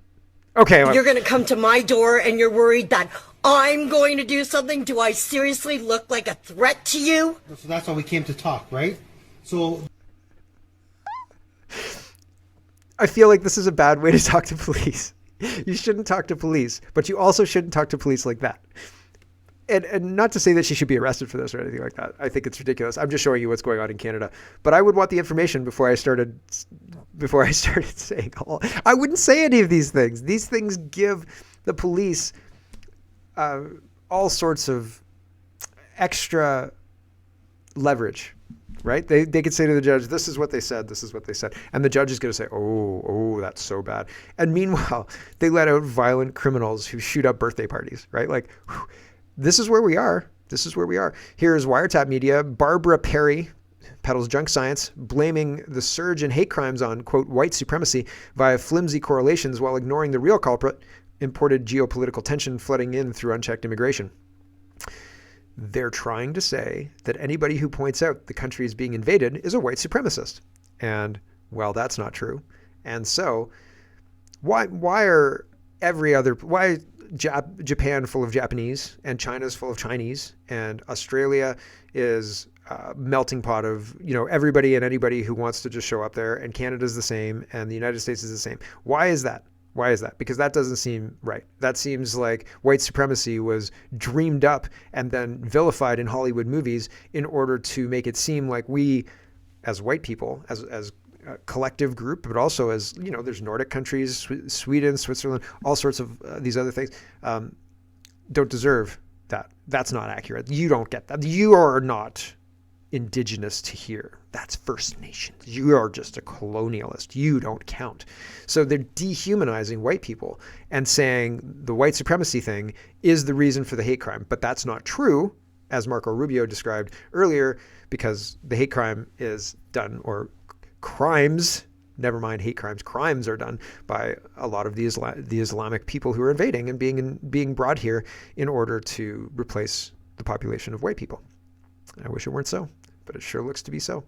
Okay. you're going to come to my door, and you're worried that I'm going to do something. Do I seriously look like a threat to you? So that's why we came to talk, right? So I feel like this is a bad way to talk to police. You shouldn't talk to police, but you also shouldn't talk to police like that. And not to say that she should be arrested for this or anything like that. I think it's ridiculous. I'm just showing you what's going on in Canada. But I would want the information before I started saying I wouldn't say any of these things. These things give the police all sorts of extra leverage, right? They could say to the judge, this is what they said, this is what they said. And the judge is going to say, oh, that's so bad. And meanwhile, they let out violent criminals who shoot up birthday parties, right? Like, whew, this is where we are. This is where we are. Here's Wiretap Media. Barbara Perry peddles junk science, blaming the surge in hate crimes on, quote, white supremacy via flimsy correlations while ignoring the real culprit, imported geopolitical tension flooding in through unchecked immigration. They're trying to say that anybody who points out the country is being invaded is a white supremacist. And, well, that's not true. And so why Japan full of Japanese and China's full of Chinese and Australia is a melting pot of, everybody and anybody who wants to just show up there, and Canada's the same and the United States is the same. Why is that? Why is that? Because that doesn't seem right. That seems like white supremacy was dreamed up and then vilified in Hollywood movies in order to make it seem like we, as white people, as a collective group, but also as, there's Nordic countries, Sweden, Switzerland, all sorts of these other things, don't deserve that. That's not accurate. You don't get that. You are not indigenous to here. That's First Nations. You are just a colonialist. You don't count. So they're dehumanizing white people and saying the white supremacy thing is the reason for the hate crime. But that's not true, as Marco Rubio described earlier, because the hate crime is done, or crimes, never mind hate crimes, crimes are done by a lot of the Islamic people who are invading and being brought here in order to replace the population of white people. I wish it weren't so, but it sure looks to be so.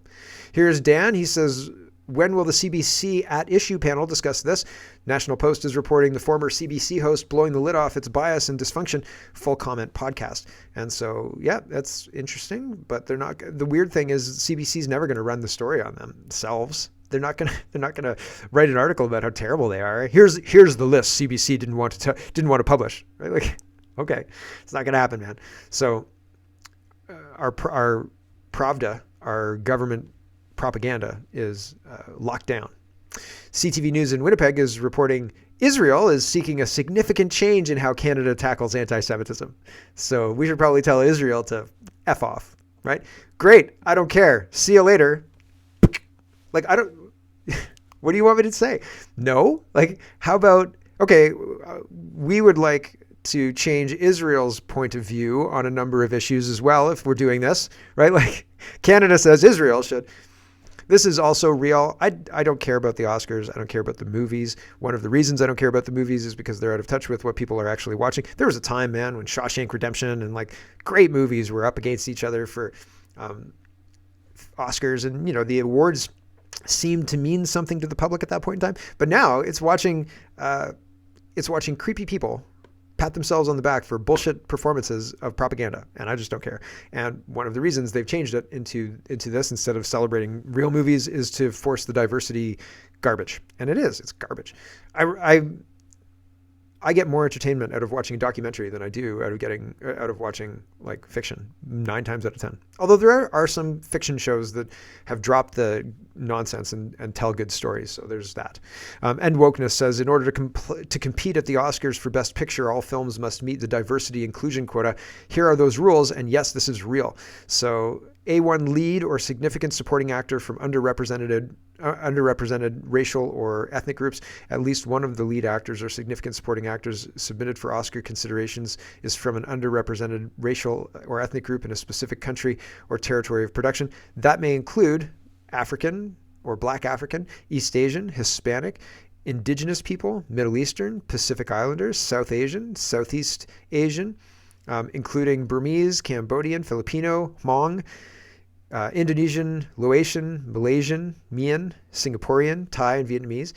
Here's Dan. He says, when will the CBC at issue panel discuss this? National Post is reporting the former CBC host blowing the lid off its bias and dysfunction. Full comment podcast. And so, yeah, that's interesting, but they're not. The weird thing is CBC's never going to run the story on themselves. They're not going to write an article about how terrible they are. Here's the list CBC didn't want to publish. Right? Like, okay, it's not going to happen, man. So our Pravda, our government propaganda, is locked down. CTV News in Winnipeg is reporting Israel is seeking a significant change in how Canada tackles anti-Semitism. So we should probably tell Israel to F off, right? Great. I don't care. See you later. Like, what do you want me to say? No? Like, how about, okay, we would like to change Israel's point of view on a number of issues as well if we're doing this, right? Like, Canada says Israel should. This is also real. I don't care about the Oscars. I don't care about the movies. One of the reasons I don't care about the movies is because they're out of touch with what people are actually watching. There was a time, man, when Shawshank Redemption and like great movies were up against each other for Oscars, and the awards seemed to mean something to the public at that point in time. But now it's watching creepy people pat themselves on the back for bullshit performances of propaganda, and I just don't care. And one of the reasons they've changed it into this, instead of celebrating real movies, is to force the diversity garbage. And it's garbage. I get more entertainment out of watching a documentary than I do out of watching like fiction 9 times out of 10. Although there are some fiction shows that have dropped the nonsense and tell good stories. So there's that. And Wokeness says, in order to compete at the Oscars for Best Picture, all films must meet the diversity inclusion quota. Here are those rules. And yes, this is real. So A1 lead or significant supporting actor from underrepresented racial or ethnic groups. At least one of the lead actors or significant supporting actors submitted for Oscar considerations is from an underrepresented racial or ethnic group in a specific country or territory of production. That may include African or Black African, East Asian, Hispanic, Indigenous people, Middle Eastern, Pacific Islanders, South Asian, Southeast Asian, including Burmese, Cambodian, Filipino, Hmong, Indonesian, Laotian, Malaysian, Mian, Singaporean, Thai, and Vietnamese.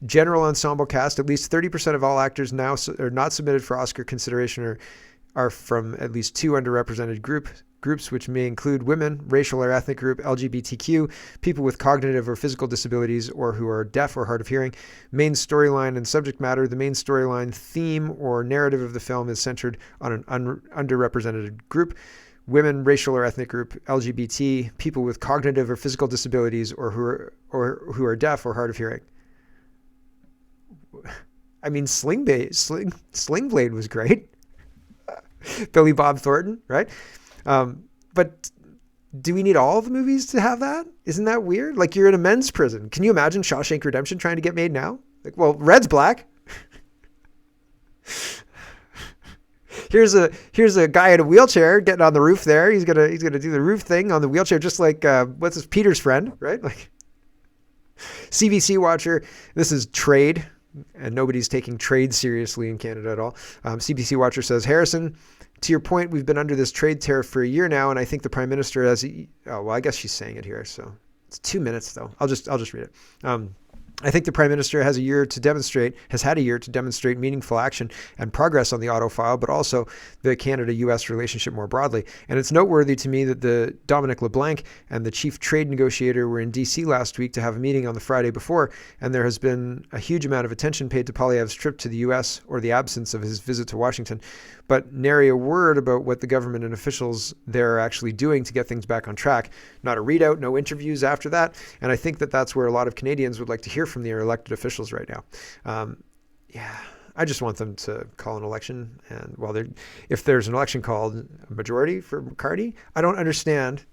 General ensemble cast, at least 30% of all actors now are not submitted for Oscar consideration or are from at least 2 underrepresented groups, which may include women, racial or ethnic group, LGBTQ, people with cognitive or physical disabilities, or who are deaf or hard of hearing. Main storyline and subject matter. The main storyline, theme, or narrative of the film is centered on an underrepresented group. Women, racial or ethnic group, LGBT, people with cognitive or physical disabilities, or who are deaf or hard of hearing. I mean, Sling Blade was great. Billy Bob Thornton, right? But do we need all the movies to have that? Isn't that weird? Like, you're in a men's prison. Can you imagine Shawshank Redemption trying to get made now? Like, well, Red's black. Here's a guy in a wheelchair getting on the roof there. He's gonna do the roof thing on the wheelchair, just like what's his Peter's friend, right? Like, CBC Watcher. This is Trade, and nobody's taking trade seriously in Canada at all. CBC Watcher says, Harrison, to your point, we've been under this trade tariff for a year now, and I think the Prime Minister has. Oh, well, I guess she's saying it here, so it's 2 minutes though. I'll just read it. I think the Prime Minister has had a year to demonstrate meaningful action and progress on the auto file, but also the Canada-US relationship more broadly. And it's noteworthy to me that the Dominic LeBlanc and the chief trade negotiator were in DC last week to have a meeting on the Friday before, and there has been a huge amount of attention paid to Poilievre's trip to the US, or the absence of his visit to Washington, but nary a word about what the government and officials there are actually doing to get things back on track. Not a readout, no interviews after that, and I think that that's where a lot of Canadians would like to hear from their elected officials right now. I just want them to call an election, and if there's an election called, a majority for McCarthy. I don't understand.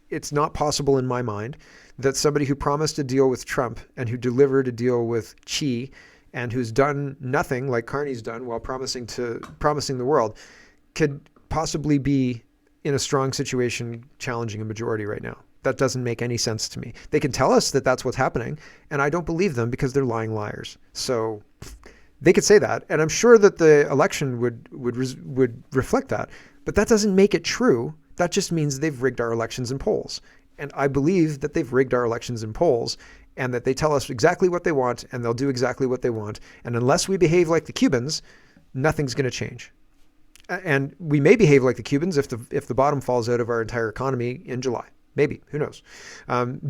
It's not possible in my mind that somebody who promised a deal with Trump and who delivered a deal with Xi and who's done nothing like Carney's done while promising the world could possibly be in a strong situation challenging a majority right now. That doesn't make any sense to me. They can tell us that that's what's happening, and I don't believe them because they're lying liars. So they could say that, and I'm sure that the election would reflect that, but that doesn't make it true. That just means they've rigged our elections and polls. And I believe that they've rigged our elections and polls, and that they tell us exactly what they want, and they'll do exactly what they want. And unless we behave like the Cubans, nothing's going to change. And we may behave like the Cubans if the bottom falls out of our entire economy in July. Maybe, who knows?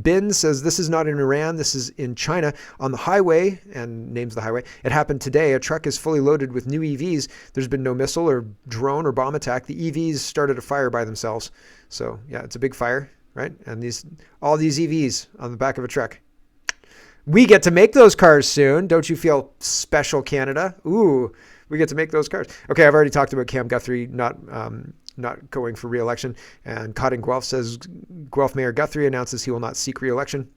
Bin says this is not in Iran, this is in China. On the highway, and names the highway, it happened today. A truck is fully loaded with new EVs. There's been no missile or drone or bomb attack. The EVs started a fire by themselves. So yeah, it's a big fire, right? And all these EVs on the back of a truck. We get to make those cars soon. Don't you feel special, Canada? Ooh, we get to make those cars. Okay, I've already talked about Cam Guthrie not going for re-election. And Cotton Guelph says, Guelph Mayor Guthrie announces he will not seek re-election.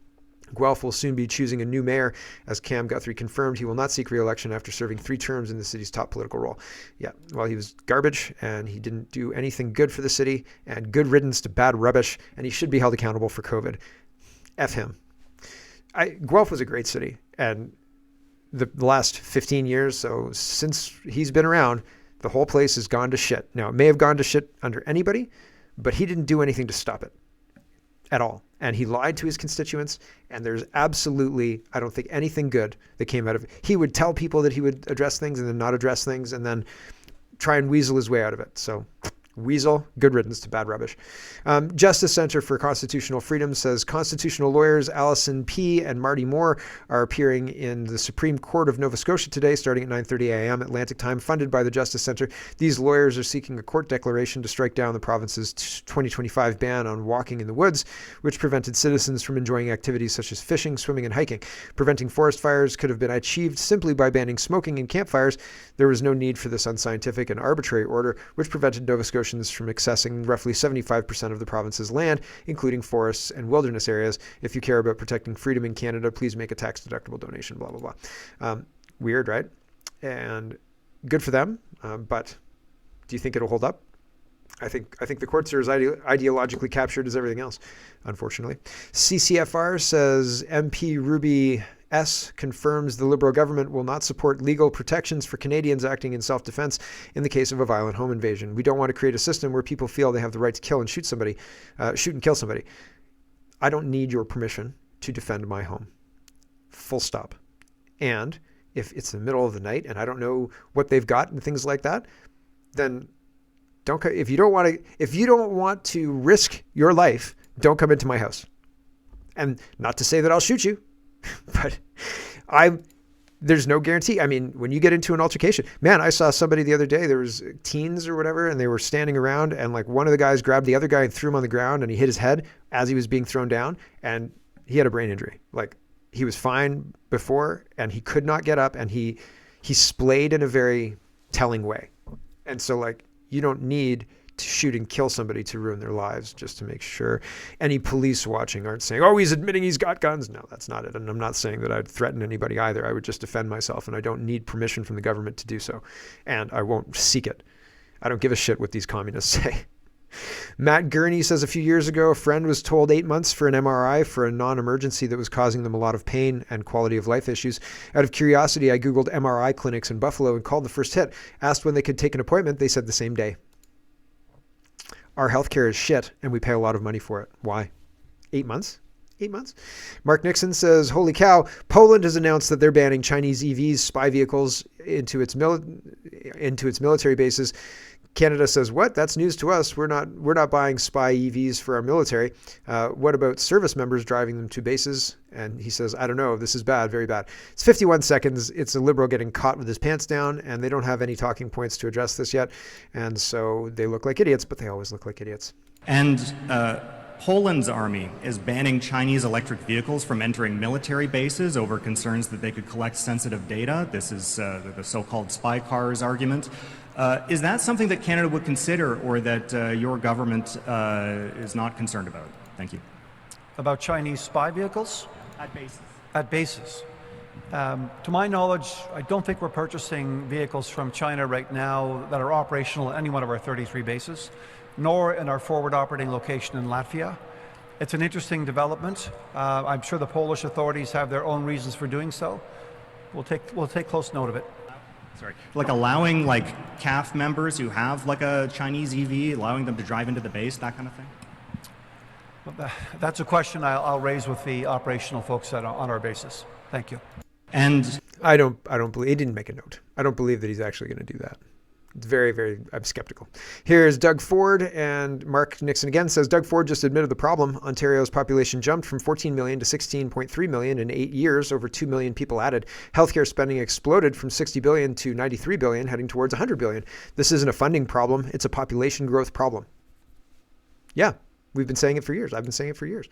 Guelph will soon be choosing a new mayor. As Cam Guthrie confirmed, he will not seek re-election after serving 3 terms in the city's top political role. Yeah, well, he was garbage, and he didn't do anything good for the city, and good riddance to bad rubbish, and he should be held accountable for COVID. F him. Guelph was a great city, and the last 15 years, so since he's been around, the whole place has gone to shit. Now, it may have gone to shit under anybody, but he didn't do anything to stop it at all. And he lied to his constituents, and there's absolutely, I don't think, anything good that came out of it. He would tell people that he would address things and then not address things and then try and weasel his way out of it. So weasel, good riddance to bad rubbish. Justice Center for Constitutional Freedom says constitutional lawyers Alison P. and Marty Moore are appearing in the Supreme Court of Nova Scotia today, starting at 9:30 a.m. Atlantic time, funded by the Justice Center. These lawyers are seeking a court declaration to strike down the province's 2025 ban on walking in the woods, which prevented citizens from enjoying activities such as fishing, swimming, and hiking. Preventing forest fires could have been achieved simply by banning smoking and campfires. There was no need for this unscientific and arbitrary order, which prevented Nova Scotians from accessing roughly 75% of the province's land, including forests and wilderness areas. If you care about protecting freedom in Canada, please make a tax-deductible donation, blah, blah, blah. Weird, right? And good for them, but do you think it'll hold up? I think the courts are as ideologically captured as everything else, unfortunately. CCFR says MP Ruby S confirms the Liberal government will not support legal protections for Canadians acting in self-defense in the case of a violent home invasion. We don't want to create a system where people feel they have the right to kill and shoot and kill somebody. I don't need your permission to defend my home. Full stop. And if it's the middle of the night and I don't know what they've got and things like that, then if you don't want to risk your life, don't come into my house. And not to say that I'll shoot you, but there's no guarantee. I mean, when you get into an altercation, man, I saw somebody the other day, there was teens or whatever, and they were standing around, and like one of the guys grabbed the other guy and threw him on the ground, and he hit his head as he was being thrown down, and he had a brain injury. Like, he was fine before, and he could not get up, and he splayed in a very telling way. And so, like, you don't need to shoot and kill somebody to ruin their lives, just to make sure. Any police watching aren't saying, oh, he's admitting he's got guns. No, that's not it. And I'm not saying that I'd threaten anybody either. I would just defend myself, and I don't need permission from the government to do so. And I won't seek it. I don't give a shit what these communists say. Matt Gurney says a few years ago, a friend was told 8 months for an MRI for a non-emergency that was causing them a lot of pain and quality of life issues. Out of curiosity, I Googled MRI clinics in Buffalo and called the first hit. Asked when they could take an appointment. They said the same day. Our healthcare is shit and we pay a lot of money for it. Why? 8 months? 8 months? Mark Nixon says, holy cow, Poland has announced that they're banning Chinese EVs, spy vehicles into its military bases. Canada says, what? That's news to us. We're not buying spy EVs for our military. What about service members driving them to bases? And he says, I don't know. This is bad, very bad. It's 51 seconds. It's a Liberal getting caught with his pants down, and they don't have any talking points to address this yet. And so they look like idiots, but they always look like idiots. And Poland's army is banning Chinese electric vehicles from entering military bases over concerns that they could collect sensitive data. This is the so-called spy cars argument. Is that something that Canada would consider, or that your government is not concerned about? Thank you. About Chinese spy vehicles? At bases. At bases. To my knowledge, I don't think we're purchasing vehicles from China right now that are operational at any one of our 33 bases, nor in our forward operating location in Latvia. It's an interesting development. I'm sure the Polish authorities have their own reasons for doing so. We'll take close note of it. Sorry, like allowing like CAF members who have like a Chinese EV, allowing them to drive into the base, that kind of thing? Well, that's a question I'll raise with the operational folks on our bases. Thank you. And I don't believe, he didn't make a note. I don't believe that he's actually going to do that. It's I'm skeptical. Here's Doug Ford, and Mark Nixon again says, Doug Ford just admitted the problem. Ontario's population jumped from 14 million to 16.3 million in 8 years, over 2 million people added. Healthcare spending exploded from 60 billion to 93 billion, heading towards 100 billion. This isn't a funding problem. It's a population growth problem. Yeah, we've been saying it for years. I've been saying it for years.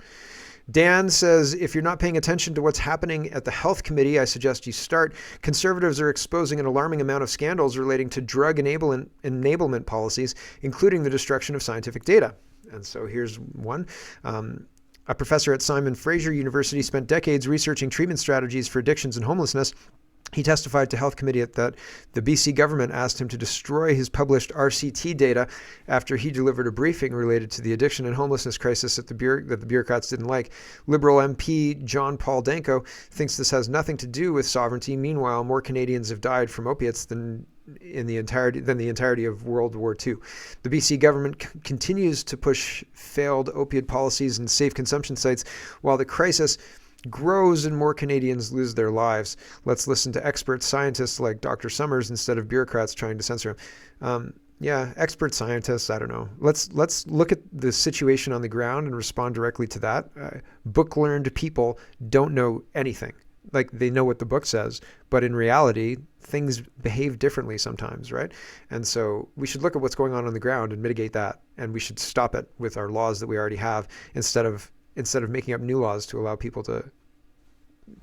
Dan says, if you're not paying attention to what's happening at the Health Committee, I suggest you start. Conservatives are exposing an alarming amount of scandals relating to drug enablement policies, including the destruction of scientific data. And so here's one. A professor at Simon Fraser University spent decades researching treatment strategies for addictions and homelessness. He testified to Health Committee that the BC government asked him to destroy his published RCT data after he delivered a briefing related to the addiction and homelessness crisis that the bureaucrats didn't like. Liberal MP John Paul Danko thinks this has nothing to do with sovereignty. Meanwhile, more Canadians have died from opiates than the entirety of World War II. The BC government continues to push failed opiate policies and safe consumption sites while the crisis grows and more Canadians lose their lives. Let's listen to expert scientists like Dr. Summers instead of bureaucrats trying to censor him. Yeah, expert scientists, I don't know. Let's look at the situation on the ground and respond directly to that. Book-learned people don't know anything. Like, they know what the book says, but in reality, things behave differently sometimes, right? And so we should look at what's going on the ground and mitigate that, and we should stop it with our laws that we already have instead of making up new laws to allow people to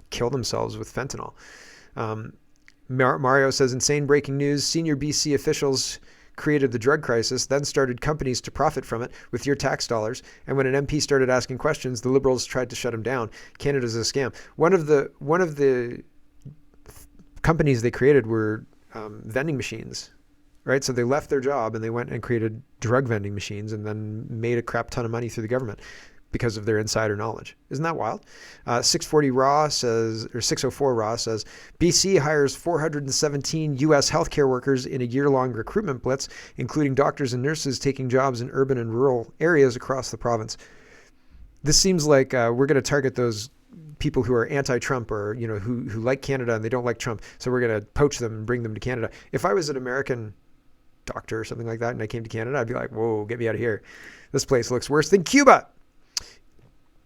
kill themselves with fentanyl. Mario says, insane breaking news. Senior BC officials created the drug crisis, then started companies to profit from it with your tax dollars. And when an MP started asking questions, the Liberals tried to shut him down. Canada's a scam. One of the companies they created were vending machines. right? So they left their job and they went and created drug vending machines and then made a crap ton of money through the government because of their insider knowledge. Isn't that wild? 640 Raw says, or 604 Raw says, BC hires 417 U.S. healthcare workers in a year-long recruitment blitz, including doctors and nurses taking jobs in urban and rural areas across the province. This seems like we're going to target those people who are anti-Trump or, you know, who like Canada and they don't like Trump. So we're going to poach them and bring them to Canada. If I was an American doctor or something like that and I came to Canada, I'd be like, whoa, get me out of here. This place looks worse than Cuba.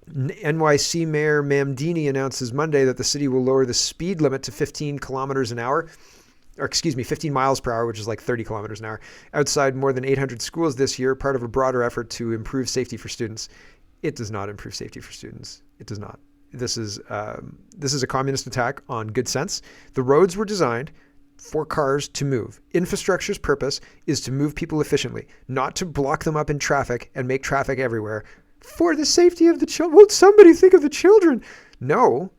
NYC Mayor Mamdini announces Monday that the city will lower the speed limit to 15 kilometers an hour, or 15 miles per hour, which is like 30 kilometers an hour, outside more than 800 schools this year, part of a broader effort to improve safety for students. It does not improve safety for students. It does not. This is a communist attack on good sense. The roads were designed for cars to move. Infrastructure's purpose is to move people efficiently, not to block them up in traffic and make traffic everywhere for the safety of the children. Won't somebody think of the children? No,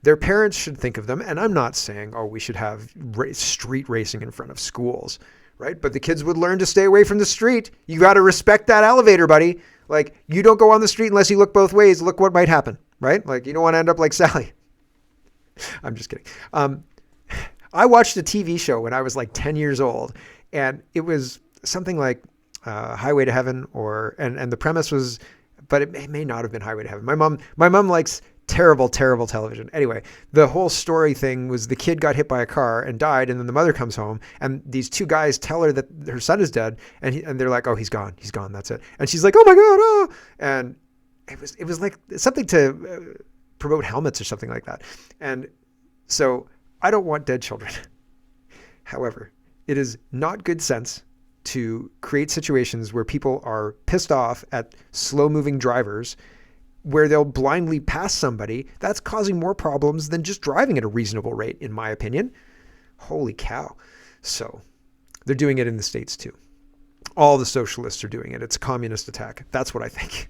their parents should think of them. And I'm not saying, oh, we should have street racing in front of schools, right? But the kids would learn to stay away from the street. You got to respect that elevator, buddy. Like, you don't go on the street unless you look both ways. Look what might happen, right? Like, you don't want to end up like Sally. I'm just kidding. I watched a TV show when I was like 10 years old, and it was something like Highway to Heaven, and the premise was, but it may not have been Highway to Heaven. My mom likes terrible television. Anyway, the whole story thing was the kid got hit by a car and died, and then the mother comes home, and these two guys tell her that her son is dead, and they're like, oh, he's gone, that's it. And she's like, oh my God, oh! And it was like something to promote helmets or something like that. And so I don't want dead children. However, it is not good sense to create situations where people are pissed off at slow-moving drivers, where they'll blindly pass somebody. That's causing more problems than just driving at a reasonable rate, in my opinion. Holy cow. So they're doing it in the States too. All the socialists are doing it. It's a communist attack. That's what I think.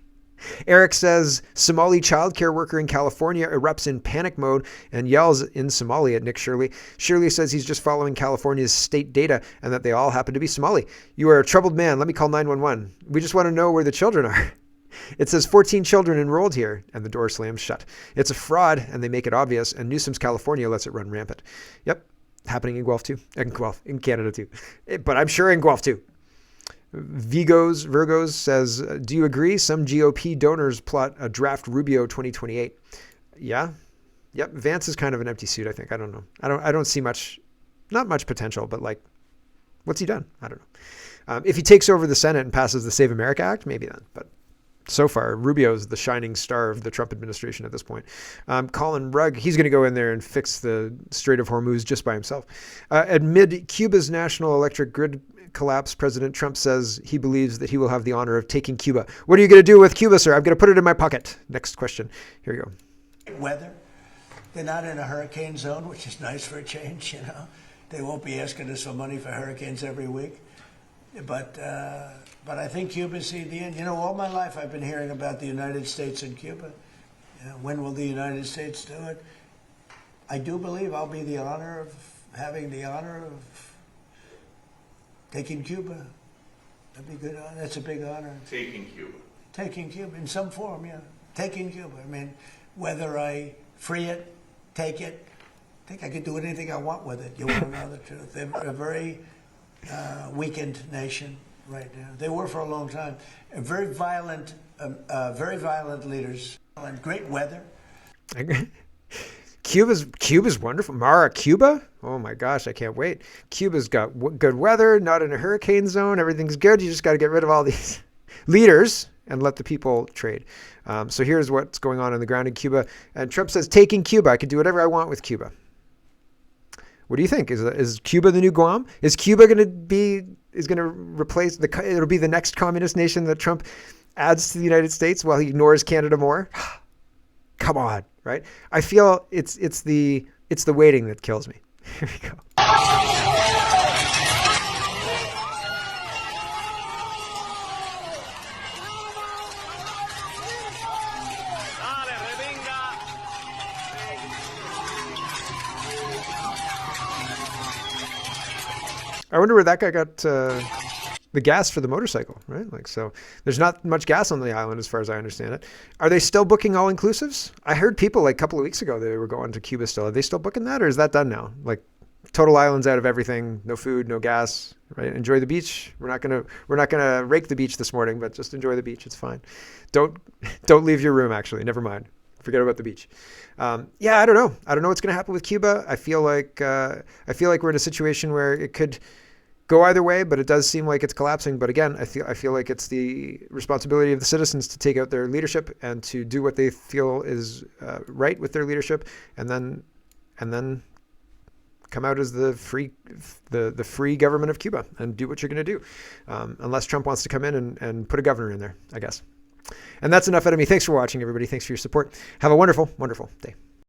Eric says Somali childcare worker in California erupts in panic mode and yells in Somali at Nick Shirley. Shirley says he's just following California's state data and that they all happen to be Somali. You are a troubled man. Let me call 911. We just want to know where the children are. It says 14 children enrolled here, and the door slams shut. It's a fraud, and they make it obvious, and Newsom's California lets it run rampant. Yep, happening in Guelph too. In Canada too. But I'm sure in Guelph too. Virgos says, do you agree some GOP donors plot a draft Rubio 2028? Yeah. Yep. Vance is kind of an empty suit, I think. I don't know. I don't see not much potential, but like, what's he done? I don't know. If he takes over the Senate and passes the Save America Act, maybe then. But so far, Rubio's the shining star of the Trump administration at this point. Colin Rugg, he's going to go in there and fix the Strait of Hormuz just by himself. Amid Cuba's national electric grid collapse, President Trump says he believes that he will have the honor of taking Cuba. What are you going to do with Cuba, sir? I'm going to put it in my pocket. Next question. Here you go. Weather. They're not in a hurricane zone, which is nice for a change, you know. They won't be asking us for money for hurricanes every week. But I think Cuba's see the end. You know, all my life I've been hearing about the United States and Cuba. You know, when will the United States do it? I do believe I'll be having the honor of taking Cuba. That'd be good. That's a big honor. Taking Cuba. Taking Cuba in some form, yeah. Taking Cuba. I mean, whether I free it, take it, I think I could do anything I want with it. You want to know the truth? They're a very weakened nation right now. They were for a long time. Very violent leaders and great weather. Cuba's wonderful. Mara, Cuba? Oh my gosh, I can't wait. Cuba's got good weather, not in a hurricane zone. Everything's good. You just got to get rid of all these leaders and let the people trade. So here's what's going on the ground in Cuba. And Trump says, taking Cuba, I can do whatever I want with Cuba. What do you think? Is Cuba the new Guam? Is Cuba going to replace it'll be the next communist nation that Trump adds to the United States while he ignores Canada more? Come on, right? I feel it's the waiting that kills me. Here we go. All wonder where that guy got the gas for the motorcycle, right? Like, so there's not much gas on the island as far as I understand it. Are they still booking all-inclusives? I heard people like a couple of weeks ago they were going to Cuba still. Are they still booking that, or is that done now? Like, total islands out of everything, no food, no gas, right? Enjoy the beach. We're not gonna rake the beach this morning, but just enjoy the beach. It's fine. Don't leave your room. Actually, never mind. Forget about the beach. Yeah, I don't know. I don't know what's gonna happen with Cuba. I feel like we're in a situation where it could go either way, but it does seem like it's collapsing. But again, I feel like it's the responsibility of the citizens to take out their leadership and to do what they feel is right with their leadership, and then come out as the free government of Cuba and do what you're going to do, unless Trump wants to come in and put a governor in there, I guess. And that's enough out of me. Thanks for watching, everybody. Thanks for your support. Have a wonderful, wonderful day.